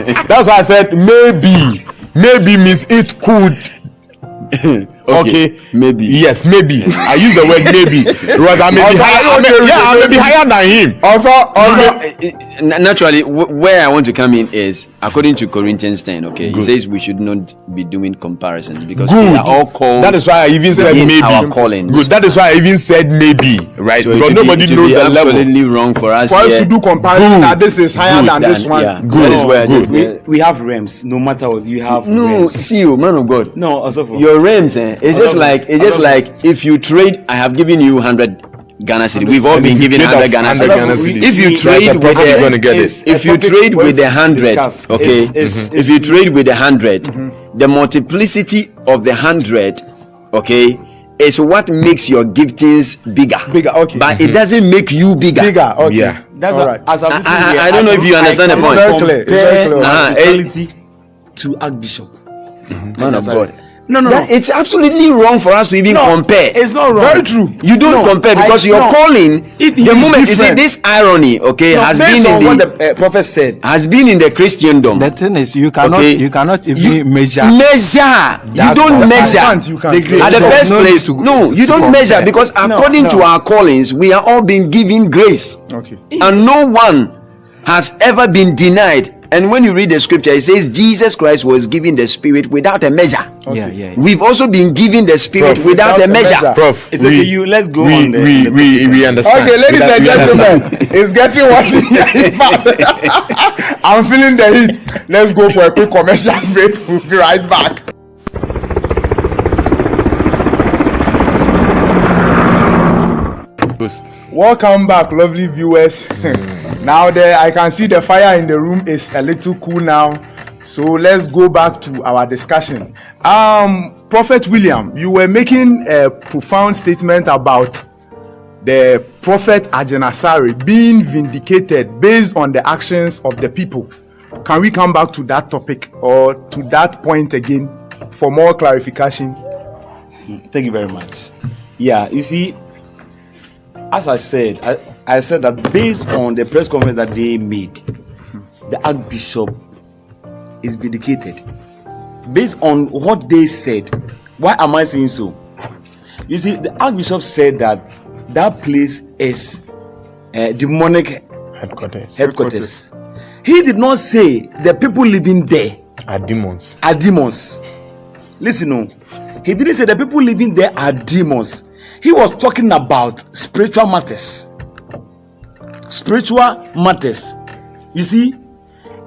Speaker 3: No. That's why I said maybe. Maybe means it could. Okay,
Speaker 4: maybe.
Speaker 3: Yes, maybe. I use the word maybe because I may be higher than him.
Speaker 1: Also,
Speaker 4: naturally, where I want to come in is according to Corinthians 10. Okay, Good. He says we should not be doing comparisons because we are all called.
Speaker 3: That is why I even said maybe.
Speaker 4: Our callings.
Speaker 3: Good. That is why I even said maybe, right?
Speaker 4: So
Speaker 3: because nobody knows the level.
Speaker 4: Absolutely wrong for us.
Speaker 1: For us to do comparison, that this is higher than this one.
Speaker 4: Yeah.
Speaker 3: Good.
Speaker 4: That is where
Speaker 2: we have realms. No matter what you have.
Speaker 4: No,
Speaker 2: realms.
Speaker 4: see you, man of God.
Speaker 2: No, also for
Speaker 4: your realms. It's just like if you trade, I have given you 100 Ghana cedi. We've all been given 100 Ghana cedi. If you trade with the 100, okay. If you trade with the 100, the multiplicity of the 100, okay, is what makes your giftings bigger.
Speaker 1: Okay.
Speaker 4: But it doesn't make you bigger.
Speaker 1: Okay.
Speaker 3: Yeah.
Speaker 2: That's
Speaker 1: all right.
Speaker 4: I don't know if you understand the point.
Speaker 1: Very clear.
Speaker 2: Reality to Archbishop.
Speaker 4: Man of God. It's absolutely wrong for us to even compare.
Speaker 2: It's not wrong.
Speaker 1: Very true.
Speaker 4: You don't compare because your calling. The moment you see this irony, has been in
Speaker 2: what the prophet said,
Speaker 4: has been in the Christendom.
Speaker 5: The thing is, you cannot even measure.
Speaker 4: You don't measure. At the first place, you don't measure because according to our callings, we are all being given grace.
Speaker 1: Okay.
Speaker 4: And no one has ever been denied. And when you read the scripture, it says Jesus Christ was given the Spirit without a measure.
Speaker 5: Okay. Yeah.
Speaker 4: We've also been given the Spirit without a measure.
Speaker 3: Prof,
Speaker 2: it's okay. Let's go on.
Speaker 3: We understand.
Speaker 1: Okay, ladies and gentlemen, it's getting what I'm feeling the heat. Let's go for a quick commercial break. We'll be right back. Welcome back, lovely viewers. Now I can see the fire in the room is a little cool now. So let's go back to our discussion. Prophet William, you were making a profound statement about the prophet Agyin Asare being vindicated based on the actions of the people. Can we come back to that topic or to that point again for more clarification?
Speaker 2: Thank you very much. Yeah, you see, as I said, I said that based on the press conference that they made, the Archbishop is vindicated. Based on what they said, why am I saying so? You see, the Archbishop said that place is demonic headquarters. He did not say the people living there
Speaker 3: are demons.
Speaker 2: Listen, he didn't say the people living there are demons. He was talking about spiritual matters. You see,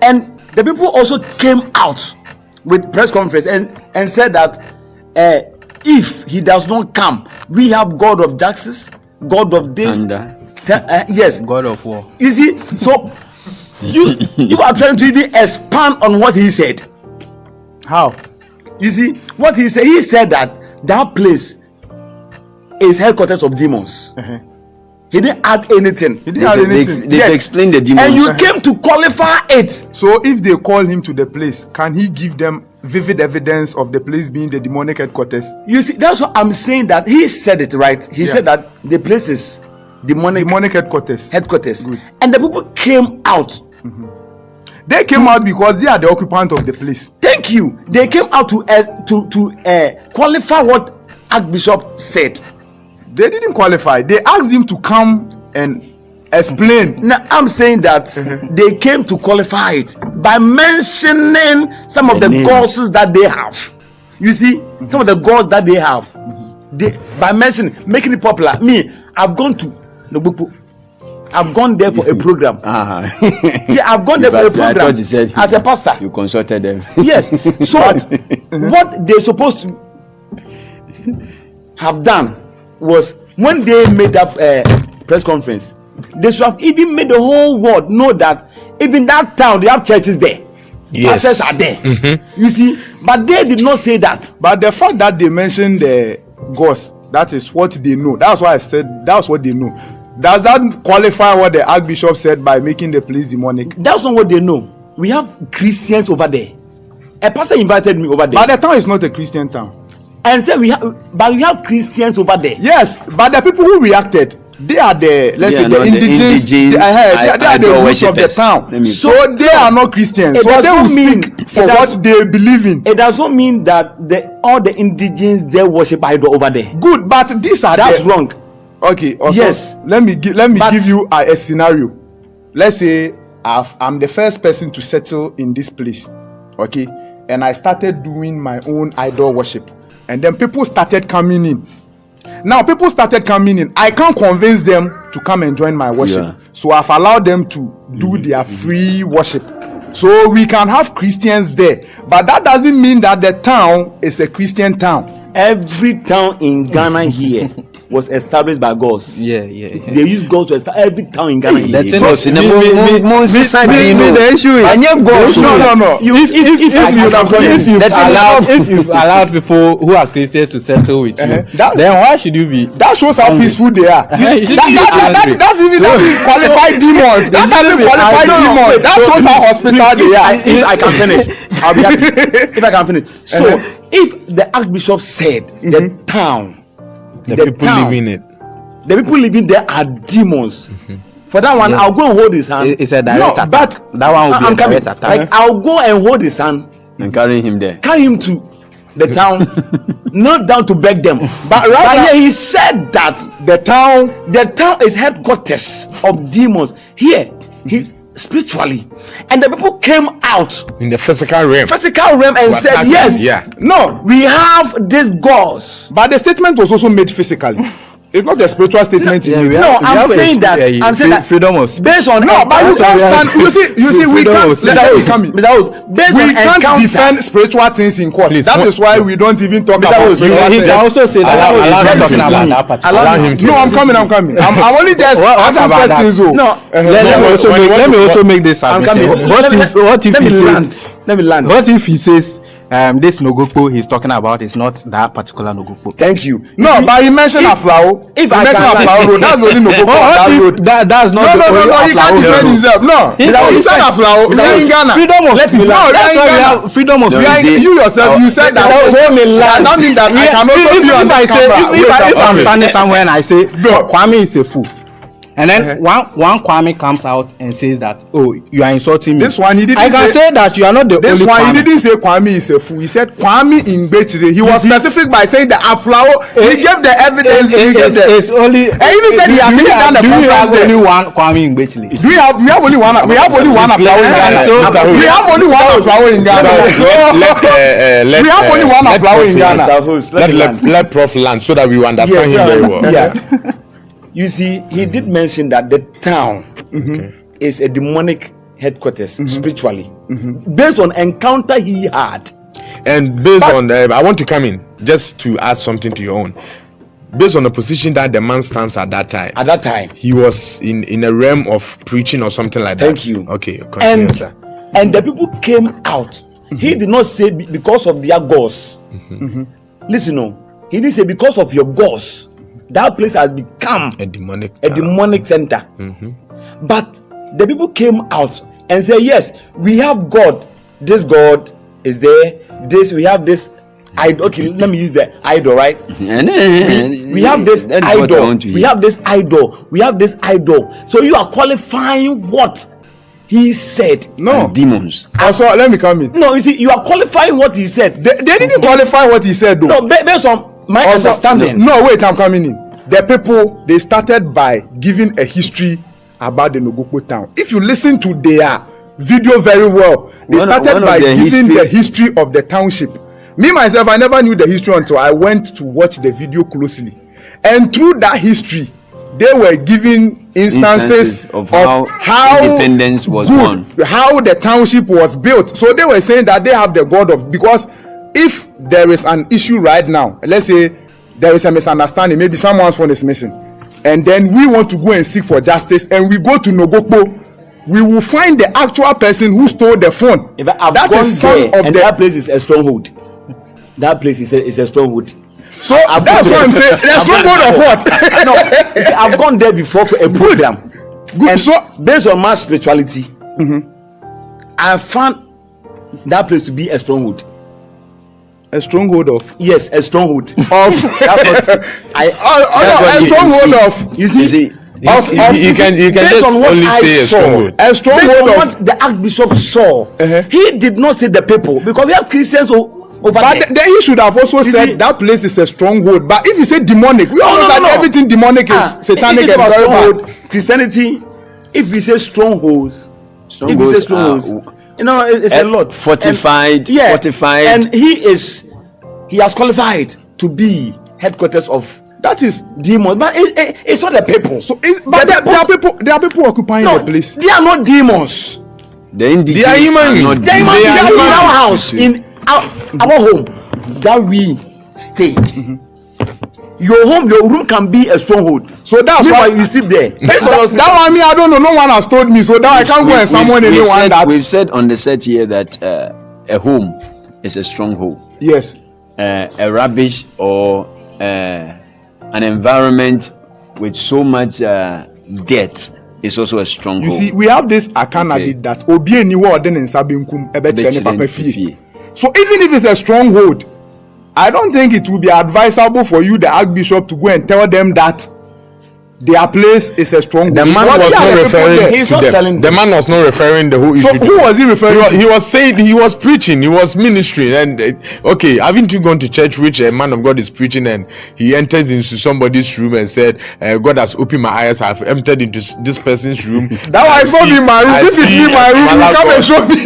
Speaker 2: and the people also came out with press conference and said that if he does not come, we have God of justice, God of this, yes,
Speaker 5: God of war.
Speaker 2: You see, so you are trying to even expand on what he said.
Speaker 1: How?
Speaker 2: You see what he said. He said that place is headquarters of demons. He didn't add anything.
Speaker 4: They explained the demons.
Speaker 2: And you came to qualify it.
Speaker 1: So if they call him to the place, can he give them vivid evidence of the place being the demonic headquarters?
Speaker 2: You see, that's what I'm saying, that he said it right. He said that the place is demonic
Speaker 1: headquarters.
Speaker 2: Good. And the people came out.
Speaker 1: They came out because they are the occupant of the place.
Speaker 2: Thank you. They came out to qualify what Archbishop said.
Speaker 1: They didn't qualify. They asked him to come and explain.
Speaker 2: Now I'm saying that they came to qualify it by mentioning some of the gods that they have. You see, some of the gods that they have. By mentioning, making it popular. Me, I've gone to Nogopko. I've gone there for a program. Yeah, I've gone there for a program. I thought
Speaker 4: you said
Speaker 2: as a pastor.
Speaker 4: You consulted them.
Speaker 2: Yes. So what they're supposed to have done was, when they made that press conference, they should have even made the whole world know that even that town, they have churches there.
Speaker 3: Yes.
Speaker 2: Pastors are there. You see, but they did not say that.
Speaker 1: But the fact that they mentioned the ghosts, that is what they know. That's why I said that's what they know. Does that qualify what the Archbishop said by making the place demonic?
Speaker 2: That's not what they know. We have Christians over there. A pastor invited me over there.
Speaker 1: But the town is not a Christian town.
Speaker 2: And said we have Christians over there.
Speaker 1: Yes, but the people who reacted, they are the indigenous. They are the roots of the town. So they are not Christians. So they will speak for what they believe in.
Speaker 2: It doesn't mean that all the indigenes they worship idol over there.
Speaker 1: Good, but that's
Speaker 2: wrong.
Speaker 1: Okay. Also, yes. Let me give you a scenario. Let's say I'm the first person to settle in this place. Okay, and I started doing my own idol worship. And then people started coming in. Now people started coming in. I can't convince them to come and join my worship. Yeah. So I've allowed them to do their free worship. So we can have Christians there. But that doesn't mean that the town is a Christian town.
Speaker 2: Every town in Ghana here was established by gods.
Speaker 5: Yeah.
Speaker 2: They use gods to establish every town in Ghana.
Speaker 5: The issue is no. If you've allowed people who are Christians to settle with you, then why should you be?
Speaker 1: That shows how peaceful they are. That's even qualified demons. That shows how hospitable they are.
Speaker 2: If I can finish. I'll be happy if I can finish. So if the Archbishop said the town,
Speaker 3: the people living it,
Speaker 2: the people living there are demons. For that one, I'll go and hold his hand.
Speaker 5: It's a direct attack.
Speaker 2: But
Speaker 5: that one will be
Speaker 2: I'm
Speaker 5: a
Speaker 2: coming.
Speaker 5: direct attack.
Speaker 2: Like I'll go and hold his hand
Speaker 4: and carry him there.
Speaker 2: Carry him to the town, not down to beg them. But here he said that the town is headquarters of demons. Here, he spiritually, and the people came out
Speaker 3: in the physical realm
Speaker 2: and said, yes,
Speaker 1: no,
Speaker 2: we have these gods.
Speaker 1: But the statement was also made physically. It's not a spiritual statement.
Speaker 2: I'm saying that
Speaker 5: freedom of
Speaker 2: based on
Speaker 1: but you can't stand. You see, we can't. We can't defend spiritual things in court. That is why we don't even talk about spiritual things.
Speaker 5: He can also say that.
Speaker 3: Allow him to.
Speaker 1: No, I'm coming. I'm only just asking questions.
Speaker 5: No, let me also make this submission.
Speaker 2: Let me land.
Speaker 5: What if he says this Nogopko he's talking about is not that particular Nogopko?
Speaker 2: Thank you.
Speaker 1: No, but he mentioned Aflao.
Speaker 2: If
Speaker 1: he mentioned Aflao Road, that's the only Nogopko on that road.
Speaker 5: That's not the only
Speaker 1: No, he can't defend himself. No, he said Aflao. We are in Ghana.
Speaker 5: Freedom of
Speaker 1: let me land.
Speaker 5: That's why we have freedom of
Speaker 1: you yourself, you said that. I don't mean that I can also be on the camera.
Speaker 5: If I'm standing somewhere and I say Kwame is a fool, and then one Kwame comes out and says that, oh, you are insulting me.
Speaker 1: This one he didn't
Speaker 5: I can say that you are not the only Kwame.
Speaker 1: This one he didn't say Kwame is a fool. He said Kwame in Bechire. He was specific by saying the Aflao. He gave the evidence.
Speaker 5: It's only.
Speaker 1: And even said he has even done the conference.
Speaker 5: Only one Kwame in Bechire.
Speaker 1: We have only one. We have only one Aflao in Ghana. We have only one Aflao in Ghana. We have only one Aflao in Ghana.
Speaker 3: Let Prof land so that we understand him very well.
Speaker 2: Yeah. You see, he did mention that the town is a demonic headquarters spiritually, based on encounter he had.
Speaker 3: And based on I want to come in just to add something to your own. Based on the position that the man stands at that time. He was in a realm of preaching or something like that.
Speaker 2: Thank you.
Speaker 3: Okay, continue, sir.
Speaker 2: And the people came out. He did not say because of their gods. Listen, he didn't say because of your gods. That place has become
Speaker 3: a demonic
Speaker 2: center. But the people came out and said, yes, we have God. This God is there. We have this idol. Okay, let me use the idol, right? we have this idol. We have this idol. We have this idol. So you are qualifying what he said.
Speaker 1: No,
Speaker 4: as demons.
Speaker 1: Also, let me come in.
Speaker 2: No, you see, you are qualifying what he said.
Speaker 1: They didn't qualify what he said, though.
Speaker 2: No, based on my understanding.
Speaker 1: No, wait, I'm coming in. The people, they started by giving a history about the Nogopko town. If you listen to their video very well, they started by giving the history of the township. Me myself, I never knew the history until I went to watch the video closely. And through that history, they were giving instances of how
Speaker 4: independence was won,
Speaker 1: how the township was built. So they were saying that they have the God of, because if there is an issue right now, let's say there is a misunderstanding, maybe someone's phone is missing, and then we want to go and seek for justice, and we go to Nogopko, we will find the actual person who stole the phone.
Speaker 2: If I've gone there, and that place is a stronghold. That place is a stronghold.
Speaker 1: So that's what I'm saying. A stronghold of what?
Speaker 2: No, see, I've gone there before for a program.
Speaker 1: Good.
Speaker 2: And so based on my spirituality, I found that place to be a stronghold.
Speaker 1: A stronghold of?
Speaker 2: Yes, a stronghold of.
Speaker 1: That's what a stronghold of.
Speaker 2: You see,
Speaker 3: you can just only say a stronghold.
Speaker 1: A stronghold of
Speaker 2: what the Archbishop saw. He did not say the people, because we have Christians over
Speaker 1: but
Speaker 2: there.
Speaker 1: He should have also said that place is a stronghold. But if you say demonic, we all know that everything demonic is satanic and very bad.
Speaker 2: Christianity, if we say strongholds, if we say strongholds, it's a lot.
Speaker 4: Fortified.
Speaker 2: And he has qualified to be headquarters of that is demons, but it's not the people.
Speaker 1: So there are people occupying the place.
Speaker 2: They are not demons.
Speaker 4: They are
Speaker 2: human. They are in our house, in our home that we stay. Your room can be a stronghold.
Speaker 1: So that's why
Speaker 2: you sleep there.
Speaker 1: That one, I don't know. No one has told me. So now I can't go and summon anyone.
Speaker 4: We've said on the set here that a home is a stronghold.
Speaker 1: Yes.
Speaker 4: A rubbish or an environment with so much dirt is also a stronghold.
Speaker 1: You see, we have this akanadi that obi eni wo odin nsabinkum ebechene papa fie. So even if it's a stronghold, I don't think it will be advisable for you, the Archbishop, to go and tell them that their place is a stronghold.
Speaker 3: The man was not referring to them. The man was not referring the whole issue.
Speaker 1: So who was he referring to?
Speaker 3: He was saying, he was preaching, he was ministering, and okay, haven't you gone to church which a man of God is preaching, and he enters into somebody's room and said, God has opened my eyes, I've entered into this person's room.
Speaker 1: That one is not in my room. This is in my room. You come and show me.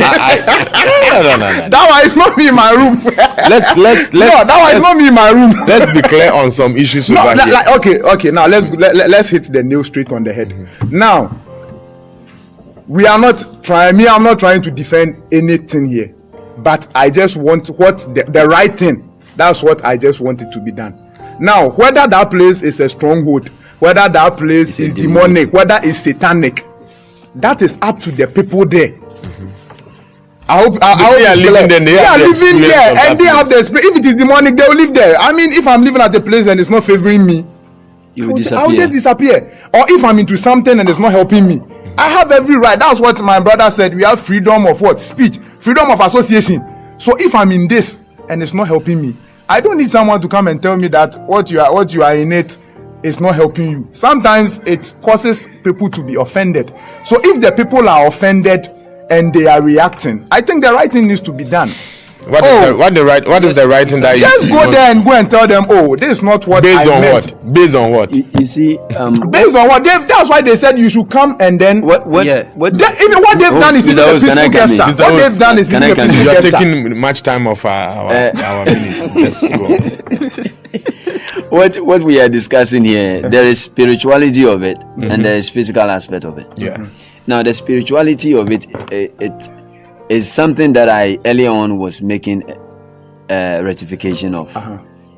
Speaker 3: No.
Speaker 1: That one is not in my room.
Speaker 3: Let's
Speaker 1: no, that one is not in my room.
Speaker 3: Let's be clear on some issues.
Speaker 1: No, okay. Now let's hit the nail straight on the head. Now, I'm not trying to defend anything here, but I just want what the right thing. That's what I just want it to be done. Now, whether that place is a stronghold, whether that place is demonic, whether it's satanic, that is up to the people there. I hope they are living there. They are living there, and they have the spirit. If it is demonic, they will live there. I mean, if I'm living at a place and it's not favoring me,
Speaker 4: I will
Speaker 1: just disappear. Or if I'm into something and it's not helping me, I have every right. That's what my brother said. We have freedom of what? Speech, freedom of association. So if I'm in this and it's not helping me, I don't need someone to come and tell me that what you are in it is not helping you. Sometimes it causes people to be offended. So if the people are offended and they are reacting, I think the right thing needs to be done.
Speaker 3: What is the right thing that you
Speaker 1: just go there and tell them, this is not what
Speaker 3: based
Speaker 1: I
Speaker 3: on
Speaker 1: meant.
Speaker 3: what? Based on what?
Speaker 4: You see,
Speaker 1: based on what? That's why they said you should come and then
Speaker 4: what
Speaker 1: they've done is even a peaceful gesture. What they've done is even a peaceful gesture.
Speaker 3: You are taking much time of our minute.
Speaker 4: What we are discussing here, there is spirituality of it, and there is physical aspect of it.
Speaker 3: Yeah.
Speaker 4: Now the spirituality of it is something that I earlier on was making a rectification of.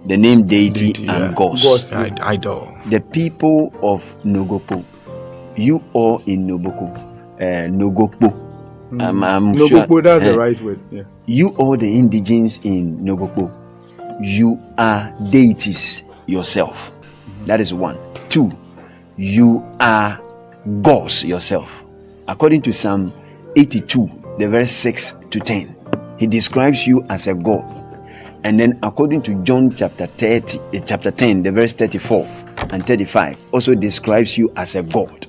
Speaker 4: The name deity and gods.
Speaker 3: Idol.
Speaker 4: The people of Nogopko, you all in Nogopko, I'm
Speaker 1: Nogopko,
Speaker 4: sure,
Speaker 1: that's the right word. Yeah.
Speaker 4: You all the indigenes in Nogopko, you are deities yourself. That is 1. 2, you are gods yourself. According to Psalm 82, the verse 6 to 10, he describes you as a god. And then according to John chapter 10, the verse 34 and 35, also describes you as a god.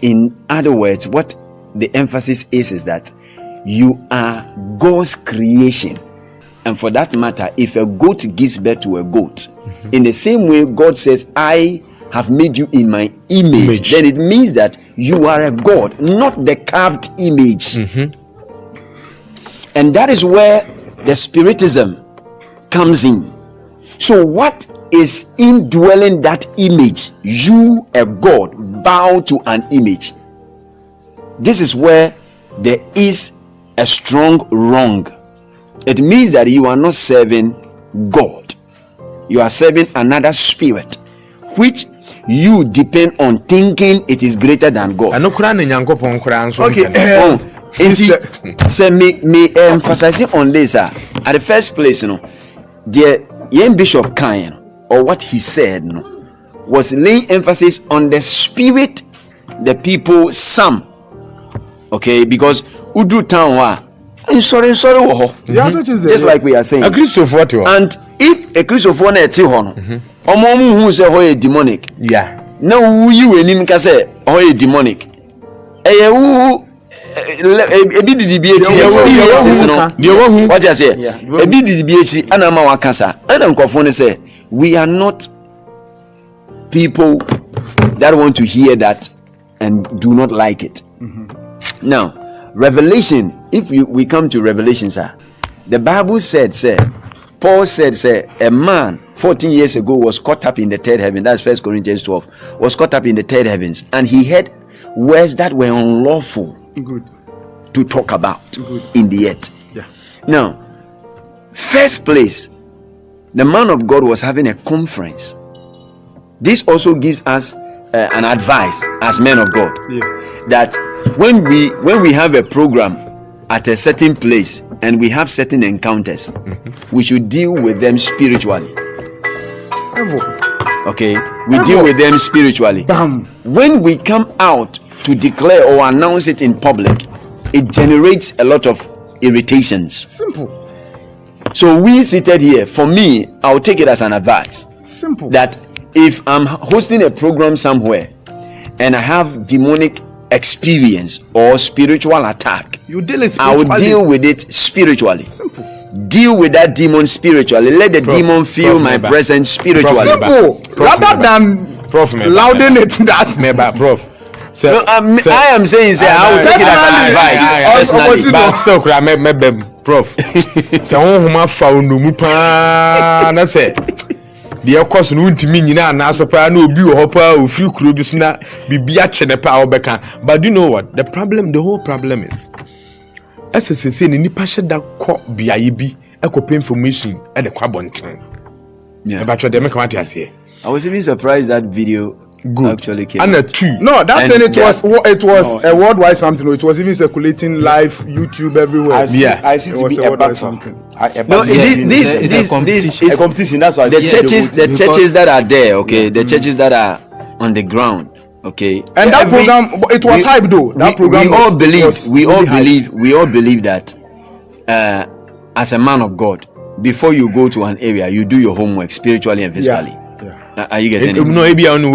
Speaker 4: In other words, what the emphasis is that you are God's creation. And for that matter, if a goat gives birth to a goat, in the same way God says, I have made you in my image, then it means that you are a god, not the carved image. And that is where the spiritism comes in. So what is indwelling that image? You, a god, bow to an image. This is where there is a strong wrong. It means that you are not serving God. You are serving another spirit, which you depend on thinking it is greater than God. Okay. Say me emphasize on this. At the first place, the young Bishop Kain, or what he said, was laying emphasis on the spirit the people some. Okay, because Udu Town sorry, just like we are saying.
Speaker 3: And
Speaker 4: if a Christopher who say oh demonic.
Speaker 3: Yeah.
Speaker 4: No, you and him can say oh demonic. What you say? Say we are not people that want to hear that and do not like it. Now, Revelation, if we come to Revelation, sir, the Bible said, Paul said, a man 14 years ago was caught up in the third heaven. That's 1 Corinthians 12. Was caught up in the third heavens, and he heard words that were unlawful to talk about in the earth.
Speaker 1: Yeah.
Speaker 4: Now, first place, the man of God was having a conference. This also gives us an advice as men of God, that when we have a program at a certain place and we have certain encounters, we should deal with them spiritually. Okay, we deal with them spiritually.
Speaker 1: Bam.
Speaker 4: When we come out to declare or announce it in public, it generates a lot of irritations.
Speaker 1: Simple.
Speaker 4: So we seated here, for me, I'll take it as an advice.
Speaker 1: Simple.
Speaker 4: That if I'm hosting a program somewhere and I have demonic experience or spiritual attack,
Speaker 1: you deal it
Speaker 4: I will
Speaker 1: spiritually.
Speaker 4: deal with it spiritually.
Speaker 1: Simple.
Speaker 4: Deal with that demon spiritually. Let the demon feel my presence spiritually.
Speaker 1: Simple. Rather than louding it that.
Speaker 3: Prof. So,
Speaker 4: No, I am saying, say, I will take it as an advice. Personally.
Speaker 3: But still, Prof. So, homa found no mupa. Na say, the course no ntimi nyina na so pa na obi wo hopa ofiri kuro bi so na bibia chene pa obeka. But you know what? The whole problem is SSC ni nipa sheda ko biaye bi ekope information e de kwa bonten. Yeah. But they make what here.
Speaker 4: I was even surprised that video actually came.
Speaker 3: And a two.
Speaker 1: No, that thing it was a worldwide something. It was even circulating live YouTube everywhere.
Speaker 2: I see to be a battle.
Speaker 4: No, this is a competition. That's why the churches that are there, okay, the churches that are on the ground, okay.
Speaker 1: And that program, it was hype though. That program,
Speaker 4: we all believe that as a man of God, before you go to an area, you do your homework spiritually and physically. Are you getting it?
Speaker 3: No, maybe on
Speaker 1: so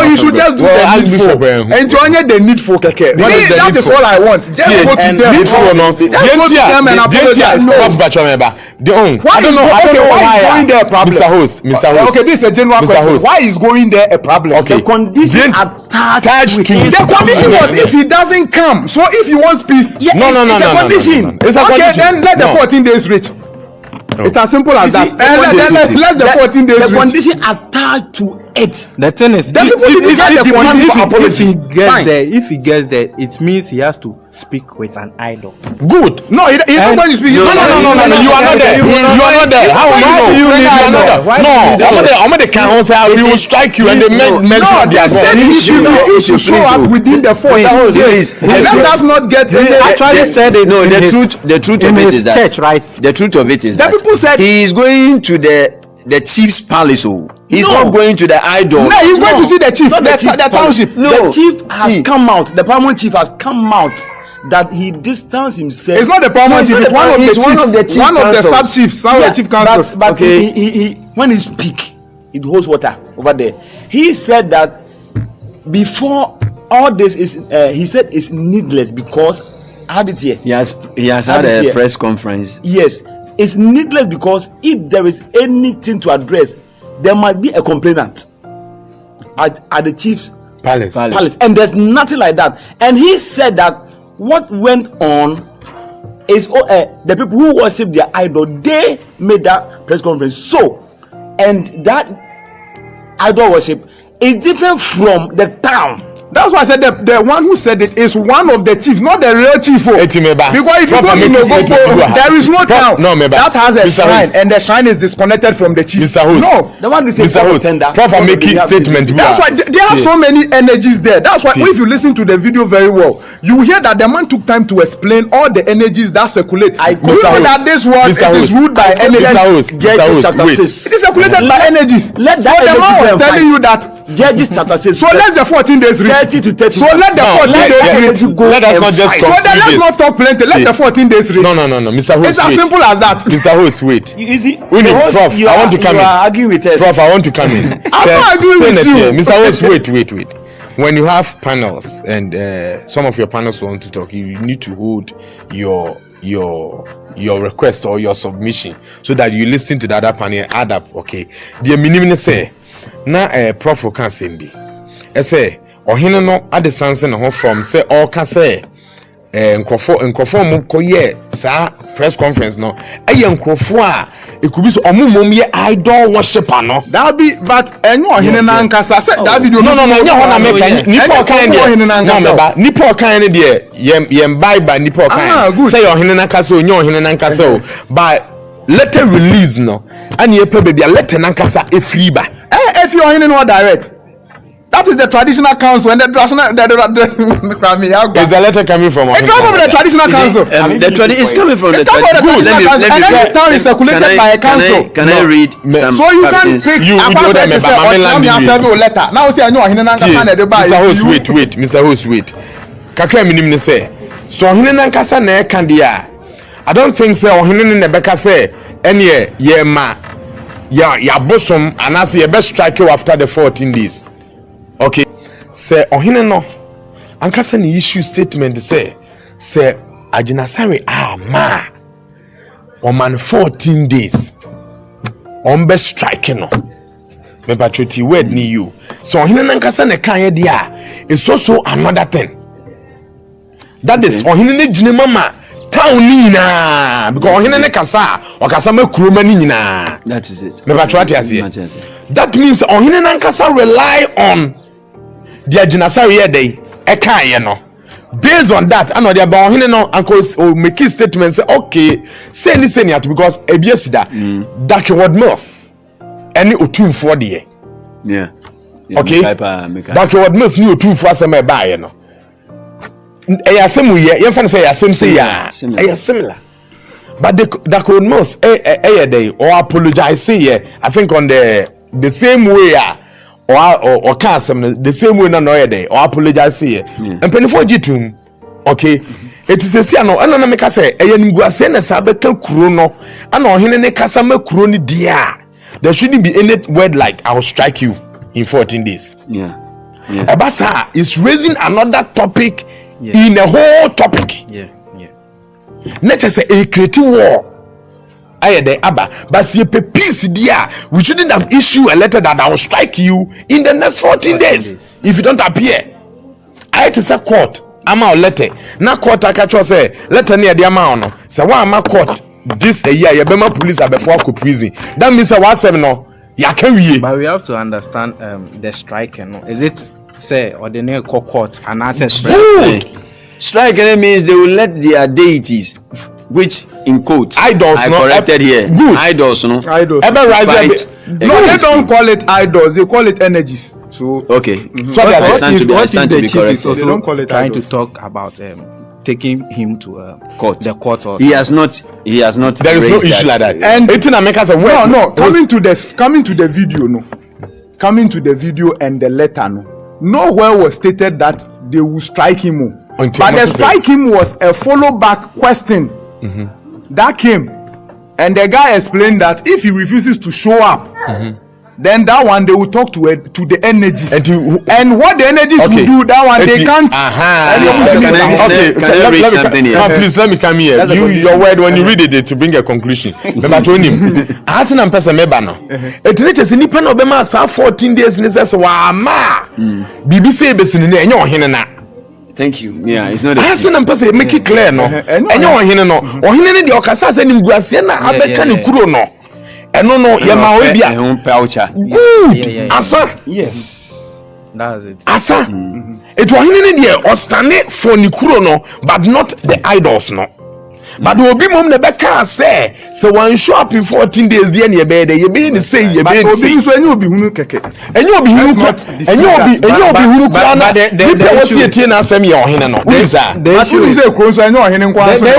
Speaker 1: you should just do the needful. Enjoy the needful keke. That is all I want. Just go to them. Just go to them and apologize. I don't know why is going there a problem.
Speaker 3: Mr. Host.
Speaker 1: Okay, this is a general question. Why is going there a problem?
Speaker 3: Okay.
Speaker 1: The condition attached to the condition was if he doesn't come. So if he wants peace,
Speaker 3: no.
Speaker 1: It's a condition. Okay, then let the 14 days reach. It's as simple as that. Let the 14 days
Speaker 2: the condition attached to it.
Speaker 5: The thing is, if he gets there, it means he has to speak with an idol.
Speaker 3: Good.
Speaker 1: No, he's not going to speak.
Speaker 3: No. You are not there. You are not there. How are you? You are not there. No. I'm the can say we will strike you and they mention their God.
Speaker 1: He should show up within the 14 days. Let us not get.
Speaker 5: Actually said it.
Speaker 4: No, the truth of it is that
Speaker 5: church, right?
Speaker 4: The truth of it is that
Speaker 1: people said
Speaker 4: he is going to the chief's palace. He's not going to the idol.
Speaker 1: No, he's going to see the chief. The township.
Speaker 2: No, the chief has come out. The paramount chief has come out that he distanced himself.
Speaker 1: It's not the paramount chief. It's one of the chiefs. One of the sub chiefs. Some of the chief councils.
Speaker 2: But he when he speak, it holds water over there. He said that before all this is, he said it's needless because I have it here.
Speaker 4: He has had a press conference.
Speaker 2: Yes, it's needless because if there is anything to address, there might be a complainant at the chief's
Speaker 3: palace,
Speaker 2: and there's nothing like that. And he said that what went on is the people who worship their idol, they made that press conference. So, and that idol worship is different from the town.
Speaker 1: That's why I said the one who said it is one of the chiefs, not the real chief. Because if you go to Nogopko, there is no town that has a shrine, and the shrine is disconnected from the chief.
Speaker 3: Mr. Host,
Speaker 1: no,
Speaker 2: the one who says
Speaker 3: Prof, I'm making statement.
Speaker 1: That's why they have so many energies there. That's why if you listen to the video very well, you hear that the man took time to explain all the energies that circulate. You know that this world is ruled by energies. It is circulated by energies. So the man was telling you that
Speaker 2: Judges chapter 6.
Speaker 1: So let the 14 days reach.
Speaker 2: 30 to 30.
Speaker 1: So let the 14 days reach.
Speaker 3: Let us not just talk.
Speaker 1: So then let's not talk plenty. Let the 14 days reach.
Speaker 3: No, Mr. Host,
Speaker 1: it's as simple as that.
Speaker 3: Mr. Host, wait.
Speaker 2: Prof,
Speaker 3: I want to come in.
Speaker 2: You are arguing with us.
Speaker 3: Prof, I want to come in.
Speaker 1: I'm not arguing with you.
Speaker 3: Mr. Host, wait. When you have panels and some of your panels want to talk, you need to hold your request or your submission so that you listen to the other panel and add up. Okay. The minimum say na prof can say be. I say ohene no adesanse na ho from say all can say nkrofo mo koye sa press conference no nkrofo a ekubi so omumom ye idol worshiper no
Speaker 1: that be but enyo ohene na nkasa say that video
Speaker 3: no enyo ho na make nipo kan de no meba nipo kan de yem bible nipo kan say ohene na nkasa onyo ohene na nkasa o but letter release no and ye pe bia letter na nkasa e free ba
Speaker 1: if you ohene no direct That is the traditional council, and the traditional.
Speaker 3: Is the letter coming from?
Speaker 1: It's coming from the traditional council.
Speaker 4: It's coming from the
Speaker 1: traditional council, and every town is circulated by a council.
Speaker 4: Can I read some?
Speaker 1: So you can take. Letter. Now say I know
Speaker 3: Mr. Host, wait. Mr. Host, wait. Kakra minim ne say. So ohine nankasa na e kan dia. I don't think say ohine ne beka say ene ye ma ya bosom anase ye be strike you after the 14 days. Okay, say ohine no ankasa ni issue statement say Agyin Asare ma o man 14 days on be strike no me patriotic word ni you so ohine nankasa na kan ye dia is also another thing that is ohine ne gine mama town ni na because ohine ne kasa o kasa ma kuroma ni nyina.
Speaker 4: That is it.
Speaker 3: Me patriotic here. That means ohine nankasa rely on the Agyin Asare here dey e kan ye no. Based on that, I know the about ohine no uncle make his statement say okay say listen at because ebiesida dark word mills any otumfo de.
Speaker 4: Yeah.
Speaker 3: Okay. Dark word mills ni otumfo asema e ba ye no. Eyasem ye ye fan say yasem say ya similar, but the code must day or apologize say I think on the same way or casem the same way no day or apologize say and penny for jitum. Okay, it is a siano and make us say nimguase na sabeka kuro no and ohine ne kasa ma kuro ni dia. There shouldn't be any word like I will strike you in 14 days. Ebasa is raising another topic in a whole topic. Not just a creative war. I de aba, but see a peace dia. We shouldn't have issued a letter that I will strike you in the next 14 days if you don't appear. I to say court. Ama letter. Na court akacho say letter near the amount no. Say wa ama court this a year. Yebema police are before ko prison. That means say 17 no. Ya can we.
Speaker 5: But we have to understand the strike. No, is it? Say or the name court and access
Speaker 4: strike means they will let their deities, which in quotes
Speaker 3: idols,
Speaker 4: I corrected here.
Speaker 3: Good.
Speaker 4: Idols, no.
Speaker 3: Idols. Ever rise
Speaker 1: no, they don't call it idols. They call it energies. So
Speaker 4: okay.
Speaker 5: So
Speaker 4: I
Speaker 5: stand to be corrected.
Speaker 1: They don't call it
Speaker 5: trying
Speaker 1: idols.
Speaker 5: to talk about taking him to
Speaker 4: court.
Speaker 5: The court. Also.
Speaker 4: He has not.
Speaker 3: There is no issue like that.
Speaker 1: And
Speaker 3: it's in America.
Speaker 1: No. Coming to the video, no. Coming to the video and the letter, no. Nowhere was stated that they will strike him. But the strike him was a follow back question that came, and the guy explained that if he refuses to show up, then that one they will talk to the energies, and what the energies will do, that one they can't.
Speaker 4: Can I read something here?
Speaker 3: Please let me come here. Your word when you read it to bring a conclusion. Remember to him. As an person member now, it reaches in Nippon Obama 14 days and says, "Wow, ma, BBC besin in your hinena."
Speaker 4: Thank you. Yeah, it's not.
Speaker 3: As an person make it clear no. And your hinena or hinena the okasa send him guasiana abeka ni kuro no. No, yama webia. Good. Asa.
Speaker 5: Yes. That's it.
Speaker 3: Asa. It was in the or stand for Nikuro no, but not the idols no. But will be mom never can say so one show up in 14 days the any bed you be the say you be
Speaker 1: so you be hunu keke
Speaker 3: and you be hunu and you be hunu kwana the was here tin asem ye ohene no we say
Speaker 1: the issue say kro so enyo ohene kwa so
Speaker 3: no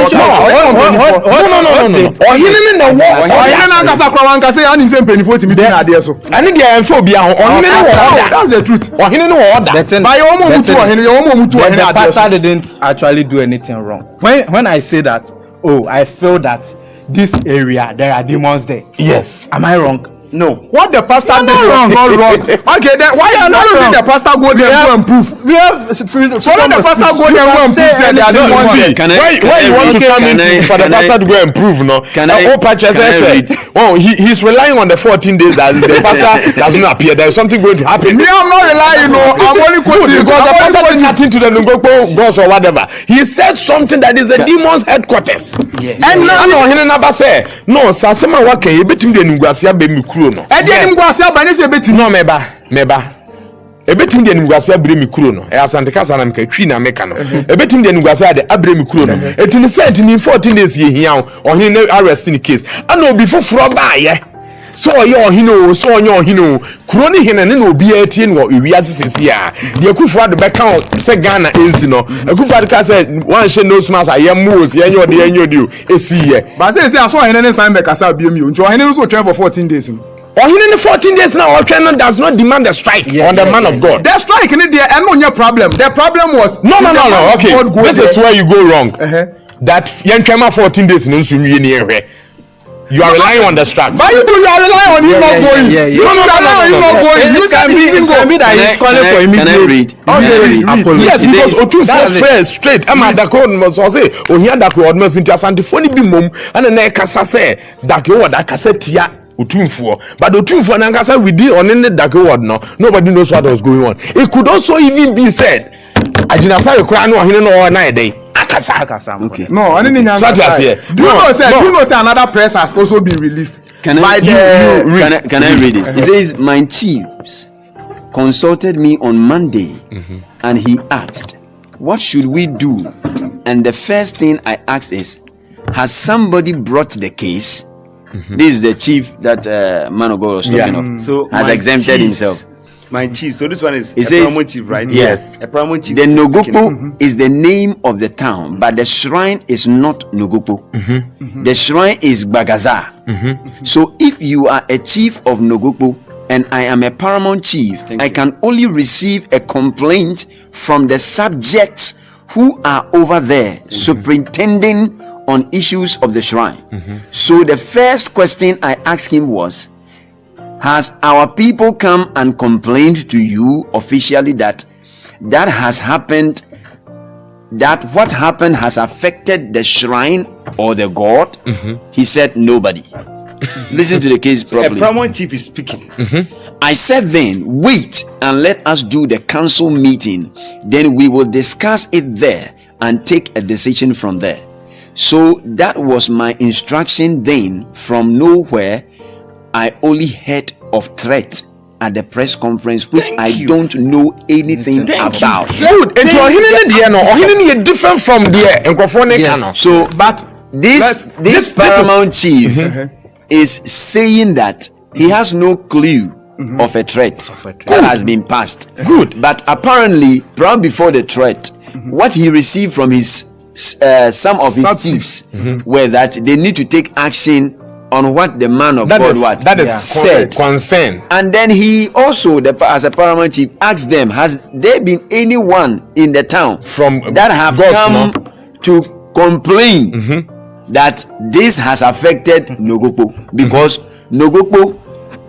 Speaker 3: ohene ne na wo
Speaker 1: ohene na nkasa kwa wanka say anim say mpenifo timi din ade so
Speaker 3: ani de enfa obi a ohene ne wo order
Speaker 1: that's the truth
Speaker 3: ohene ne wo order
Speaker 1: by your mom mutu ohene
Speaker 5: the pastor didn't actually do anything wrong when I say that I feel that this area there are demons there.
Speaker 3: Yes.
Speaker 5: Am I wrong?
Speaker 3: No.
Speaker 1: What the pastor did wrong, not wrong. Okay, then why are not letting the pastor go there and go and prove?
Speaker 5: We have freedom.
Speaker 1: So let the pastor go there and go and prove that they are demons there.
Speaker 3: Why you want to come in for the pastor to go and prove, no? He's relying on the 14 days that the pastor does not appear. There is something going to happen.
Speaker 1: Me, I'm not relying, no. I'm only quoting
Speaker 3: because the pastor did nothing to the Nogopko gods or whatever. He said something that is the demon's headquarters.
Speaker 1: Yeah.
Speaker 3: And now he never say no. Sasema wake ebetim de Nugwasia be mikro no.
Speaker 1: Nugwasia ba ne se ebetim
Speaker 3: no meba. Ebetim de Nugwasia bre mikro no. E asante kasa na meka twi na meka no. Ebetim de Nugwasia de abre mikro no. Etini said in 14 days ye hia o hene arrest in case. Ana obi foforo ba ye. so your hino kroni hene ne obi atie no wi asese ya de Akufo Addo be kan se Ghana enzi no Akufo Addo ka say wan hye no smas ayem moos yenyo de esi ye
Speaker 1: but say aso hene ne sign be kasa biem yo nti hene so train for 14 days no
Speaker 3: in 14 days now, Ochenon does not demand a strike on the man of God.
Speaker 1: The strike in there, and no problem. The problem was
Speaker 3: no. Okay, this is where you go wrong. That Yanchema 14 days no you are relying on the strike.
Speaker 1: But you are relying on him not going. You can be that he's calling for immediate.
Speaker 3: Yes, because Otunfo first straight. Ama Dako must say, Ohia Dako must intersanti phone bi mum, and then kasa say Dako that kasa tia Otunfo. But Otunfo na kasa we did on any Dako word no. Nobody knows what was going on. It could also even be said, Agyin Asare kura no ohine no na day.
Speaker 4: Okay.
Speaker 1: No, I didn't answer. Do you know say another press has also been released?
Speaker 4: Can I read this? It says, my chiefs consulted me on Monday and he asked, what should we do? And the first thing I asked is, has somebody brought the case? This is the chief that man of God was talking of.
Speaker 2: So
Speaker 4: has exempted himself.
Speaker 2: My chief. So this one is
Speaker 4: a
Speaker 2: paramount chief, right?
Speaker 4: Yes.
Speaker 2: A paramount chief.
Speaker 4: The Nogopko is the name of the town, but the shrine is not Nogopko. The shrine is Bagaza. So if you are a chief of Nogopko and I am a paramount chief, I can only receive a complaint from the subjects who are over there superintending on issues of the shrine. So the first question I asked him was, has our people come and complained to you officially that has happened, that what happened has affected the shrine or the god? He said nobody. Listen to the case properly.
Speaker 2: A paramount chief is speaking.
Speaker 4: I said then, wait and let us do the council meeting. Then we will discuss it there and take a decision from there. So that was my instruction then. From nowhere, I only heard of threat at the press conference, which don't know anything about.
Speaker 3: Good. And to different from there.
Speaker 4: So, but this paramount chief is saying that he has no clue of a threat that has been passed.
Speaker 3: Good.
Speaker 4: But apparently, probably before the threat, what he received from his some of his chiefs were that they need to take action on what the man of God said.
Speaker 3: Concern.
Speaker 4: And then he also, as a paramount chief, asked them, has there been anyone in the town
Speaker 3: from
Speaker 4: that have come to complain that this has affected Nogopko? Because Nogopko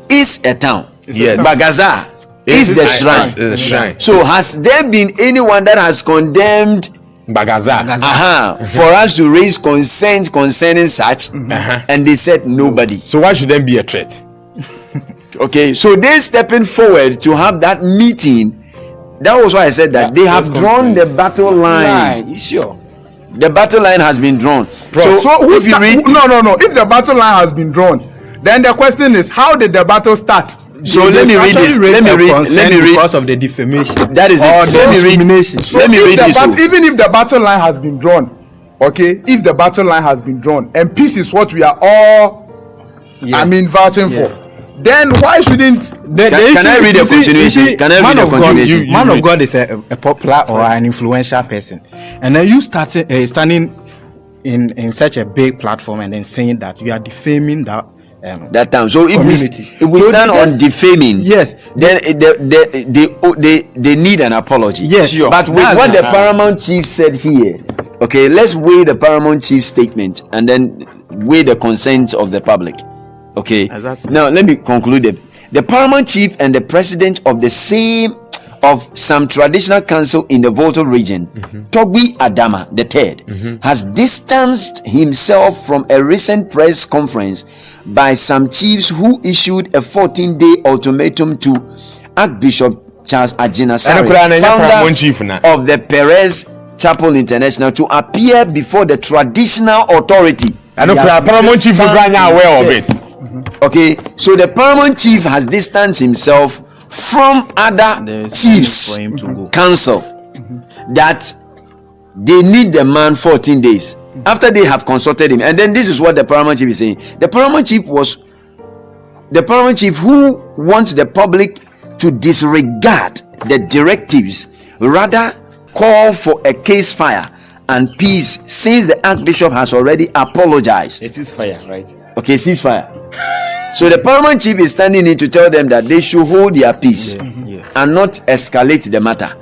Speaker 4: is a town.
Speaker 3: Yes.
Speaker 4: Bagaza is the shrine. So has there been anyone that has condemned
Speaker 3: Bagaza
Speaker 4: for us to raise consent concerning such? And they said nobody.
Speaker 3: So why should there be a threat?
Speaker 4: Okay, so they stepping forward to have that meeting. That was why I said that they have drawn the battle line.
Speaker 2: Sure.
Speaker 4: The battle line has been drawn.
Speaker 1: So if the battle line has been drawn, then the question is, how did the battle start?
Speaker 4: So let me read this. Let me read
Speaker 5: because of the defamation.
Speaker 4: That is it. Let me read.
Speaker 1: So let me read this. Even if the battle line has been drawn, okay, if the battle line has been drawn, and peace is what we are all, vouching for, then why shouldn't?
Speaker 4: Can I read a continuation? Can I read a continuation?
Speaker 5: Man of God is a popular or an influential person, and then you standing in such a big platform and then saying that you are defaming that
Speaker 4: time. So if we stand on defaming,
Speaker 5: yes,
Speaker 4: then they need an apology.
Speaker 5: Yes, sure.
Speaker 4: But with what the paramount chief said here, okay, let's weigh the paramount chief's statement and then weigh the consent of the public. Okay. Now let me conclude it. The paramount chief and the president of some traditional council in the Volta region, Togbi Adama III, has distanced himself from a recent press conference by some chiefs who issued a 14-day ultimatum to Archbishop Charles Agyin Asare, founder of the Perez Chapel International, to appear before the traditional authority.
Speaker 3: Paramount chief is aware of it.
Speaker 4: Okay, so the paramount chief has distanced himself from other chiefs council that they need the man 14 days after they have consulted him. And then this is what the paramount chief is saying. The paramount chief was the paramount chief who wants the public to disregard the directives, rather call for a ceasefire and peace, since the Archbishop has already apologized.
Speaker 2: A ceasefire, right?
Speaker 4: Okay, ceasefire. So the paramount chief is standing in to tell them that they should hold their peace and not escalate the matter,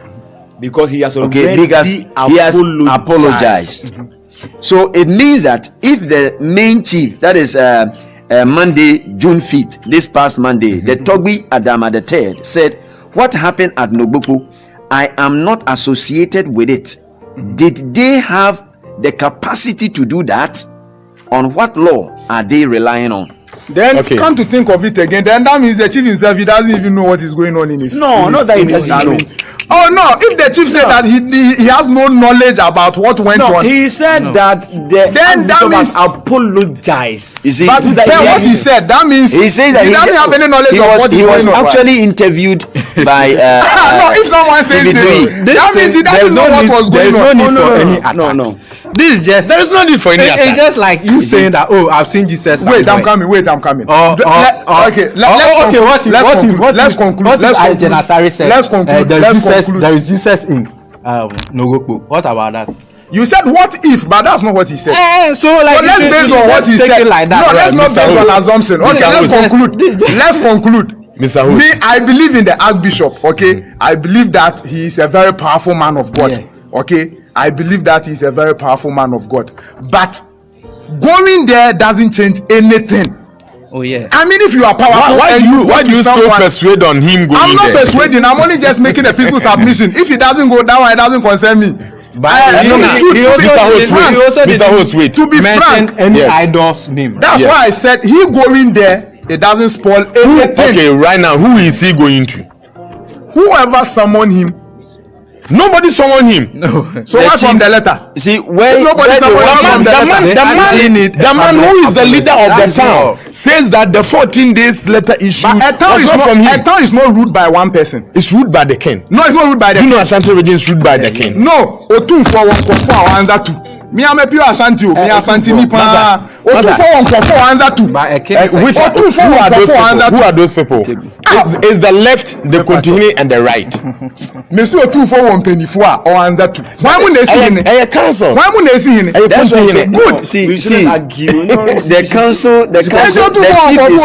Speaker 2: because he has already
Speaker 4: he has apologized. So it means that if the main chief, that is Monday, June 5th, this past Monday, the Togbi Adama III said, "What happened at Nogopko, I am not associated with it." Did they have the capacity to do that? On what law are they relying on?
Speaker 1: Then come to think of it again, then that means the chief himself, he doesn't even know what is going on in his.
Speaker 2: Not that he doesn't know.
Speaker 1: Oh no! If the chief said that he has no knowledge about what went on,
Speaker 2: he said that
Speaker 1: then that means
Speaker 2: apologize.
Speaker 4: You see,
Speaker 1: but then what he said, that means
Speaker 4: he said that
Speaker 1: he doesn't have any knowledge of what
Speaker 4: he was actually
Speaker 1: on,
Speaker 4: interviewed by.
Speaker 1: No, if someone says this, that means he doesn't know what was going on.
Speaker 5: There is no need for any attack.
Speaker 2: No.
Speaker 5: This is just,
Speaker 3: there is no need for any attack.
Speaker 5: It's just like you saying that, oh, I've seen Jesus somewhere.
Speaker 1: Wait, I'm coming.
Speaker 5: Let's conclude. Agyin Asare said,
Speaker 1: let's conclude.
Speaker 5: There is Jesus in Nogopko. What about that?
Speaker 1: You said what if, but that's not what he said.
Speaker 5: So let's
Speaker 1: based on what he said.
Speaker 5: Like that.
Speaker 1: No, let's not based on assumption. Okay, let's conclude.
Speaker 3: Mr. Host.
Speaker 1: Me, I believe in the Archbishop. Okay, I believe that he is a very powerful man of God.
Speaker 5: Yeah.
Speaker 1: Okay, I believe that he's a very powerful man of God. But going there doesn't change anything.
Speaker 5: Oh yeah.
Speaker 1: I mean, if you are powerful,
Speaker 3: why do you still persuade on him going there?
Speaker 1: I'm not persuading. I'm only just making a peaceful submission. If it doesn't go that way, it doesn't concern me.
Speaker 5: But Mr. Host, wait.
Speaker 1: To be frank,
Speaker 5: any idol's name.
Speaker 1: That's why I said he going there, it doesn't spoil anything.
Speaker 3: Okay, right now, who is he going to?
Speaker 1: Whoever summoned him.
Speaker 3: Nobody summoned him.
Speaker 5: No.
Speaker 1: So what's from the letter?
Speaker 4: See, where
Speaker 1: nobody summoned
Speaker 3: the man who is the leader of the town says that the 14 days letter issue was not from him.
Speaker 1: A town is not ruled by one person.
Speaker 3: It's ruled by the king.
Speaker 1: No, it's not ruled by the
Speaker 3: king. You know Ashanti region is ruled by the king.
Speaker 1: No, Otu for 1 answer 2. Me I'm a pure Ashanti, me Ashanti ni pa. Otu for 1 answer 2.
Speaker 5: But a king
Speaker 3: who are those people? Is the left, the continue, and the right?
Speaker 1: Monsieur Otu for 1 penny for answer 2. Why would they see him?
Speaker 3: A council.
Speaker 1: Why would they see him?
Speaker 4: That's what
Speaker 1: good.
Speaker 4: No, see, the council, the chief is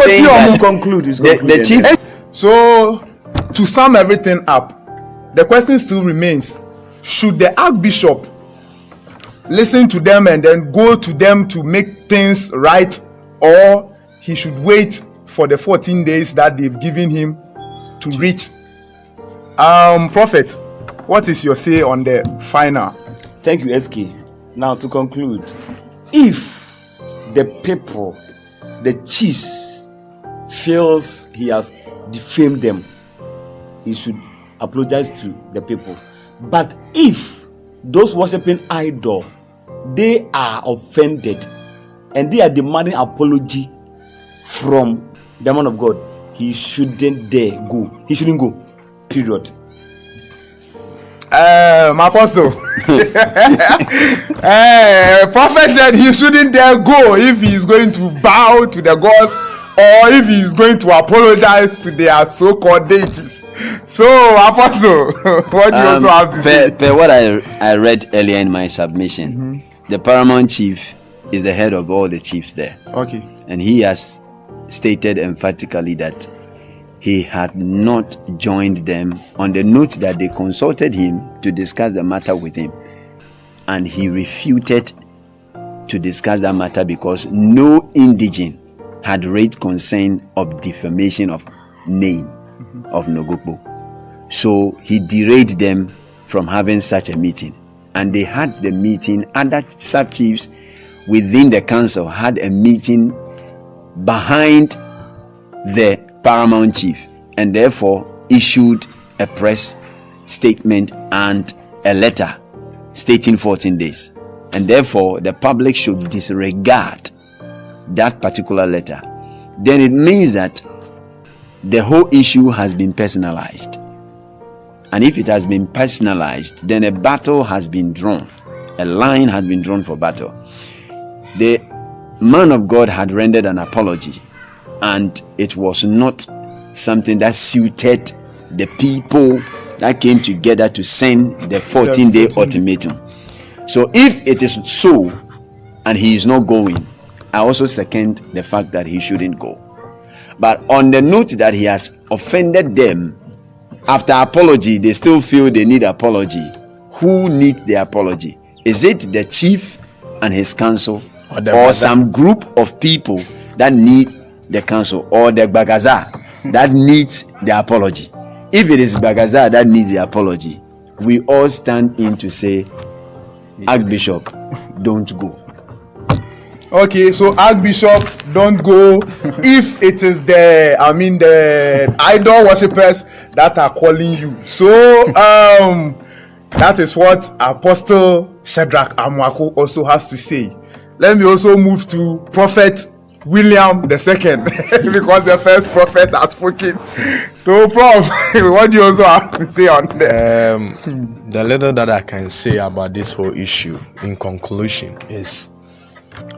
Speaker 4: saying that. The chief.
Speaker 1: So, to sum everything up, the question still remains: should the Archbishop listen to them and then go to them to make things right, or he should wait for the 14 days that they've given him to reach? Prophet, what is your say on the final?
Speaker 2: Thank you, SK. Now to conclude, if the people, the chiefs, feels he has defamed them, he should apologize to the people. But if those worshipping idol, they are offended and they are demanding apology from the man of God, he shouldn't dare go. He shouldn't go. Period.
Speaker 1: My apostle. Prophet said he shouldn't dare go if he is going to bow to the gods or if he is going to apologize to their so-called deities. So, Apostle, what do you also have to say?
Speaker 4: What I read earlier in my submission, the paramount chief is the head of all the chiefs there.
Speaker 1: Okay.
Speaker 4: And he has stated emphatically that he had not joined them on the note that they consulted him to discuss the matter with him. And he refuted to discuss that matter because no indigene had raised concern of defamation of name of Nogopko. So he derailed them from having such a meeting. And they had the meeting, other sub-chiefs within the council had a meeting behind the paramount chief, and therefore issued a press statement and a letter stating 14 days. And therefore the public should disregard that particular letter. Then it means that the whole issue has been personalized. And if it has been personalized, then a battle has been drawn. A line has been drawn for battle. The man of God had rendered an apology and it was not something that suited the people that came together to send the 14-day ultimatum. So if it is so and he is not going, I also second the fact that he shouldn't go. But on the note that he has offended them, after apology they still feel they need apology. Who needs the apology? Is it the chief and his council, or some group of people that need the council, or the Bagaza that needs the apology? If it is Bagaza that needs the apology, we all stand in to say, Archbishop, don't go.
Speaker 1: Okay, so Archbishop, don't go. If it is the idol worshippers that are calling you. So that is what Apostle Shadrach Amwako also has to say. Let me also move to Prophet William II, because the first prophet has spoken. So, Prof, what do you also have to say on that?
Speaker 3: The little that I can say about this whole issue in conclusion is,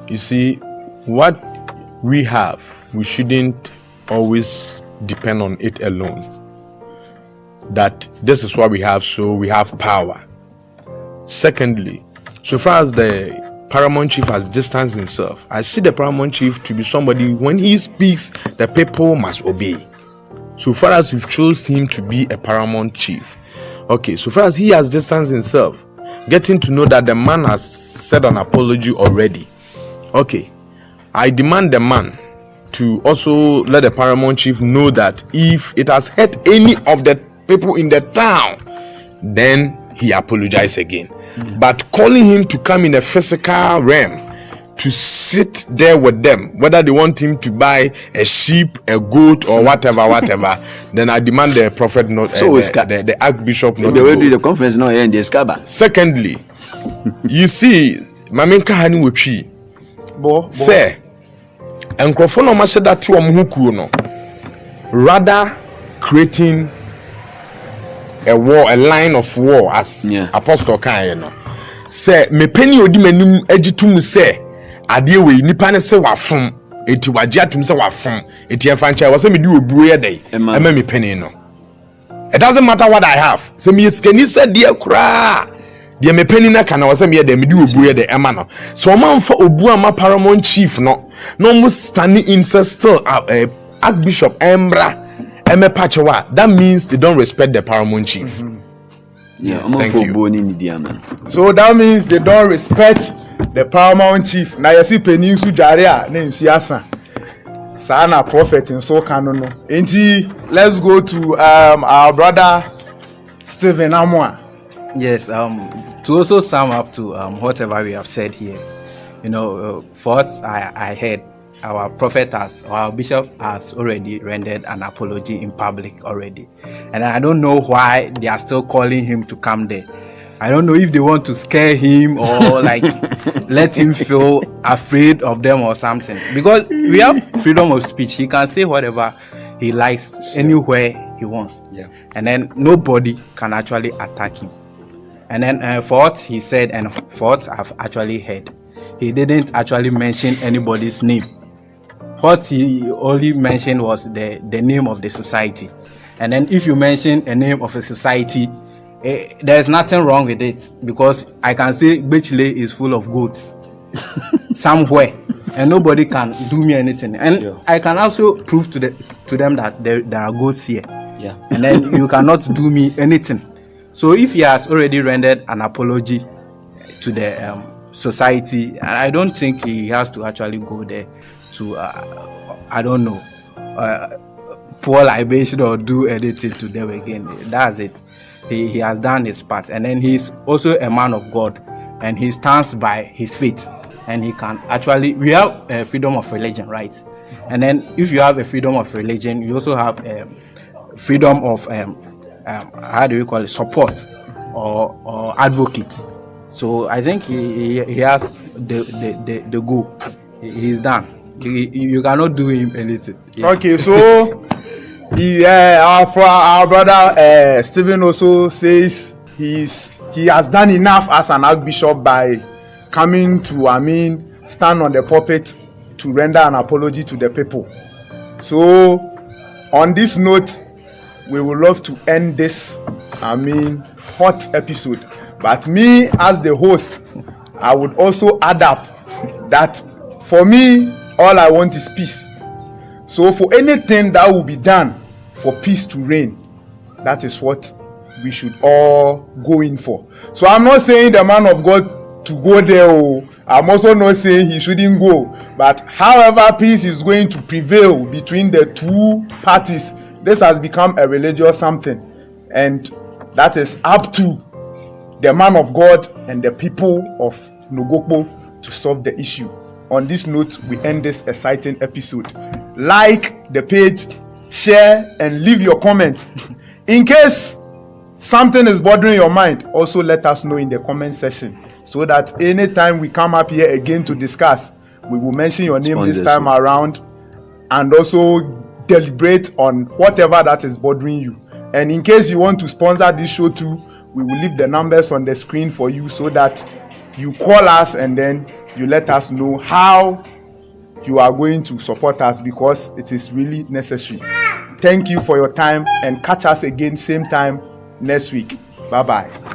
Speaker 3: you see, what we have, we shouldn't always depend on it alone. That this is what we have, so we have power. Secondly, so far as the paramount chief has distanced himself, I see the paramount chief to be somebody, when he speaks, the people must obey. So far as we've chosen him to be a paramount chief, okay, so far as he has distanced himself, getting to know that the man has said an apology already, okay, I demand the man to also let the paramount chief know that if it has hurt any of the people in the town, then he apologized again. But calling him to come in a physical realm to sit there with them, whether they want him to buy a sheep, a goat, or whatever, then I demand the prophet not, the archbishop not
Speaker 4: they
Speaker 3: to
Speaker 4: will
Speaker 3: go.
Speaker 4: do the conference now here in the Skaba.
Speaker 3: Secondly, you see, Mamenka Hani Wichi say, and Crofono Mashada to Amhukuno, rather creating a war, a line of war, as Apostle Kayano say, me penny odi menum ejitum say, adie we nipa ne se wafom, eti wagye atum se wafom, eti enfancha was say me di obuye dey, ema me penny no. It doesn't matter what I have. Say me skeni say dear kra. Dear me penny na kana was say me dey me di obuye dey ema no. So man for obu ama paramount chief no must standing in still Archbishop Embra. That means they don't respect the paramount chief.
Speaker 1: Thank you. So that means they don't respect the paramount chief. Now you see Peninsu Jaria, name Siasa. Sana prophet in so canono. Let's go to our brother Stephen Amwa.
Speaker 5: Yes, to also sum up to whatever we have said here, first I heard our prophet our bishop has already rendered an apology in public already, and I don't know why they are still calling him to come there. I don't know if they want to scare him or like let him feel afraid of them or something, because we have freedom of speech. He can say whatever he likes anywhere he wants, and then nobody can actually attack him. And then for what he said and for what I've actually heard, he didn't actually mention anybody's name. What he only mentioned was the name of the society. And then if you mention a name of a society, there's nothing wrong with it, because I can say Bechle is full of goats somewhere, and nobody can do me anything. And I can also prove to them that there are goats here. And then you cannot do me anything. So if he has already rendered an apology to the society, I don't think he has to actually go there to pour libation or do anything to them again. That's it. He has done his part, and then he's also a man of God, and he stands by his faith, and he can actually, we have freedom of religion, right? And then if you have a freedom of religion, you also have freedom of support or advocate. So I think he has the goal. He's done. You cannot do him anything.
Speaker 1: Okay, so our brother Stephen also says he has done enough as an archbishop by coming to stand on the pulpit to render an apology to the people. So on this note, we would love to end this hot episode. But me as the host, I would also add up that for me, all I want is peace. So for anything that will be done for peace to reign, that is what we should all go in for. So I'm not saying the man of God to go there. I'm also not saying he shouldn't go. But however peace is going to prevail between the two parties, this has become a religious something. And that is up to the man of God and the people of Nogopko to solve the issue. On this note, we end this exciting episode. Like the page, share, and leave your comment. In case something is bothering your mind, also let us know in the comment section, so that anytime we come up here again to discuss, we will mention your name this time around, and also deliberate on whatever that is bothering you. And in case you want to sponsor this show too, we will leave the numbers on the screen for you, so that you call us and then you let us know how you are going to support us, because it is really necessary. Thank you for your time, and catch us again same time next week. Bye bye.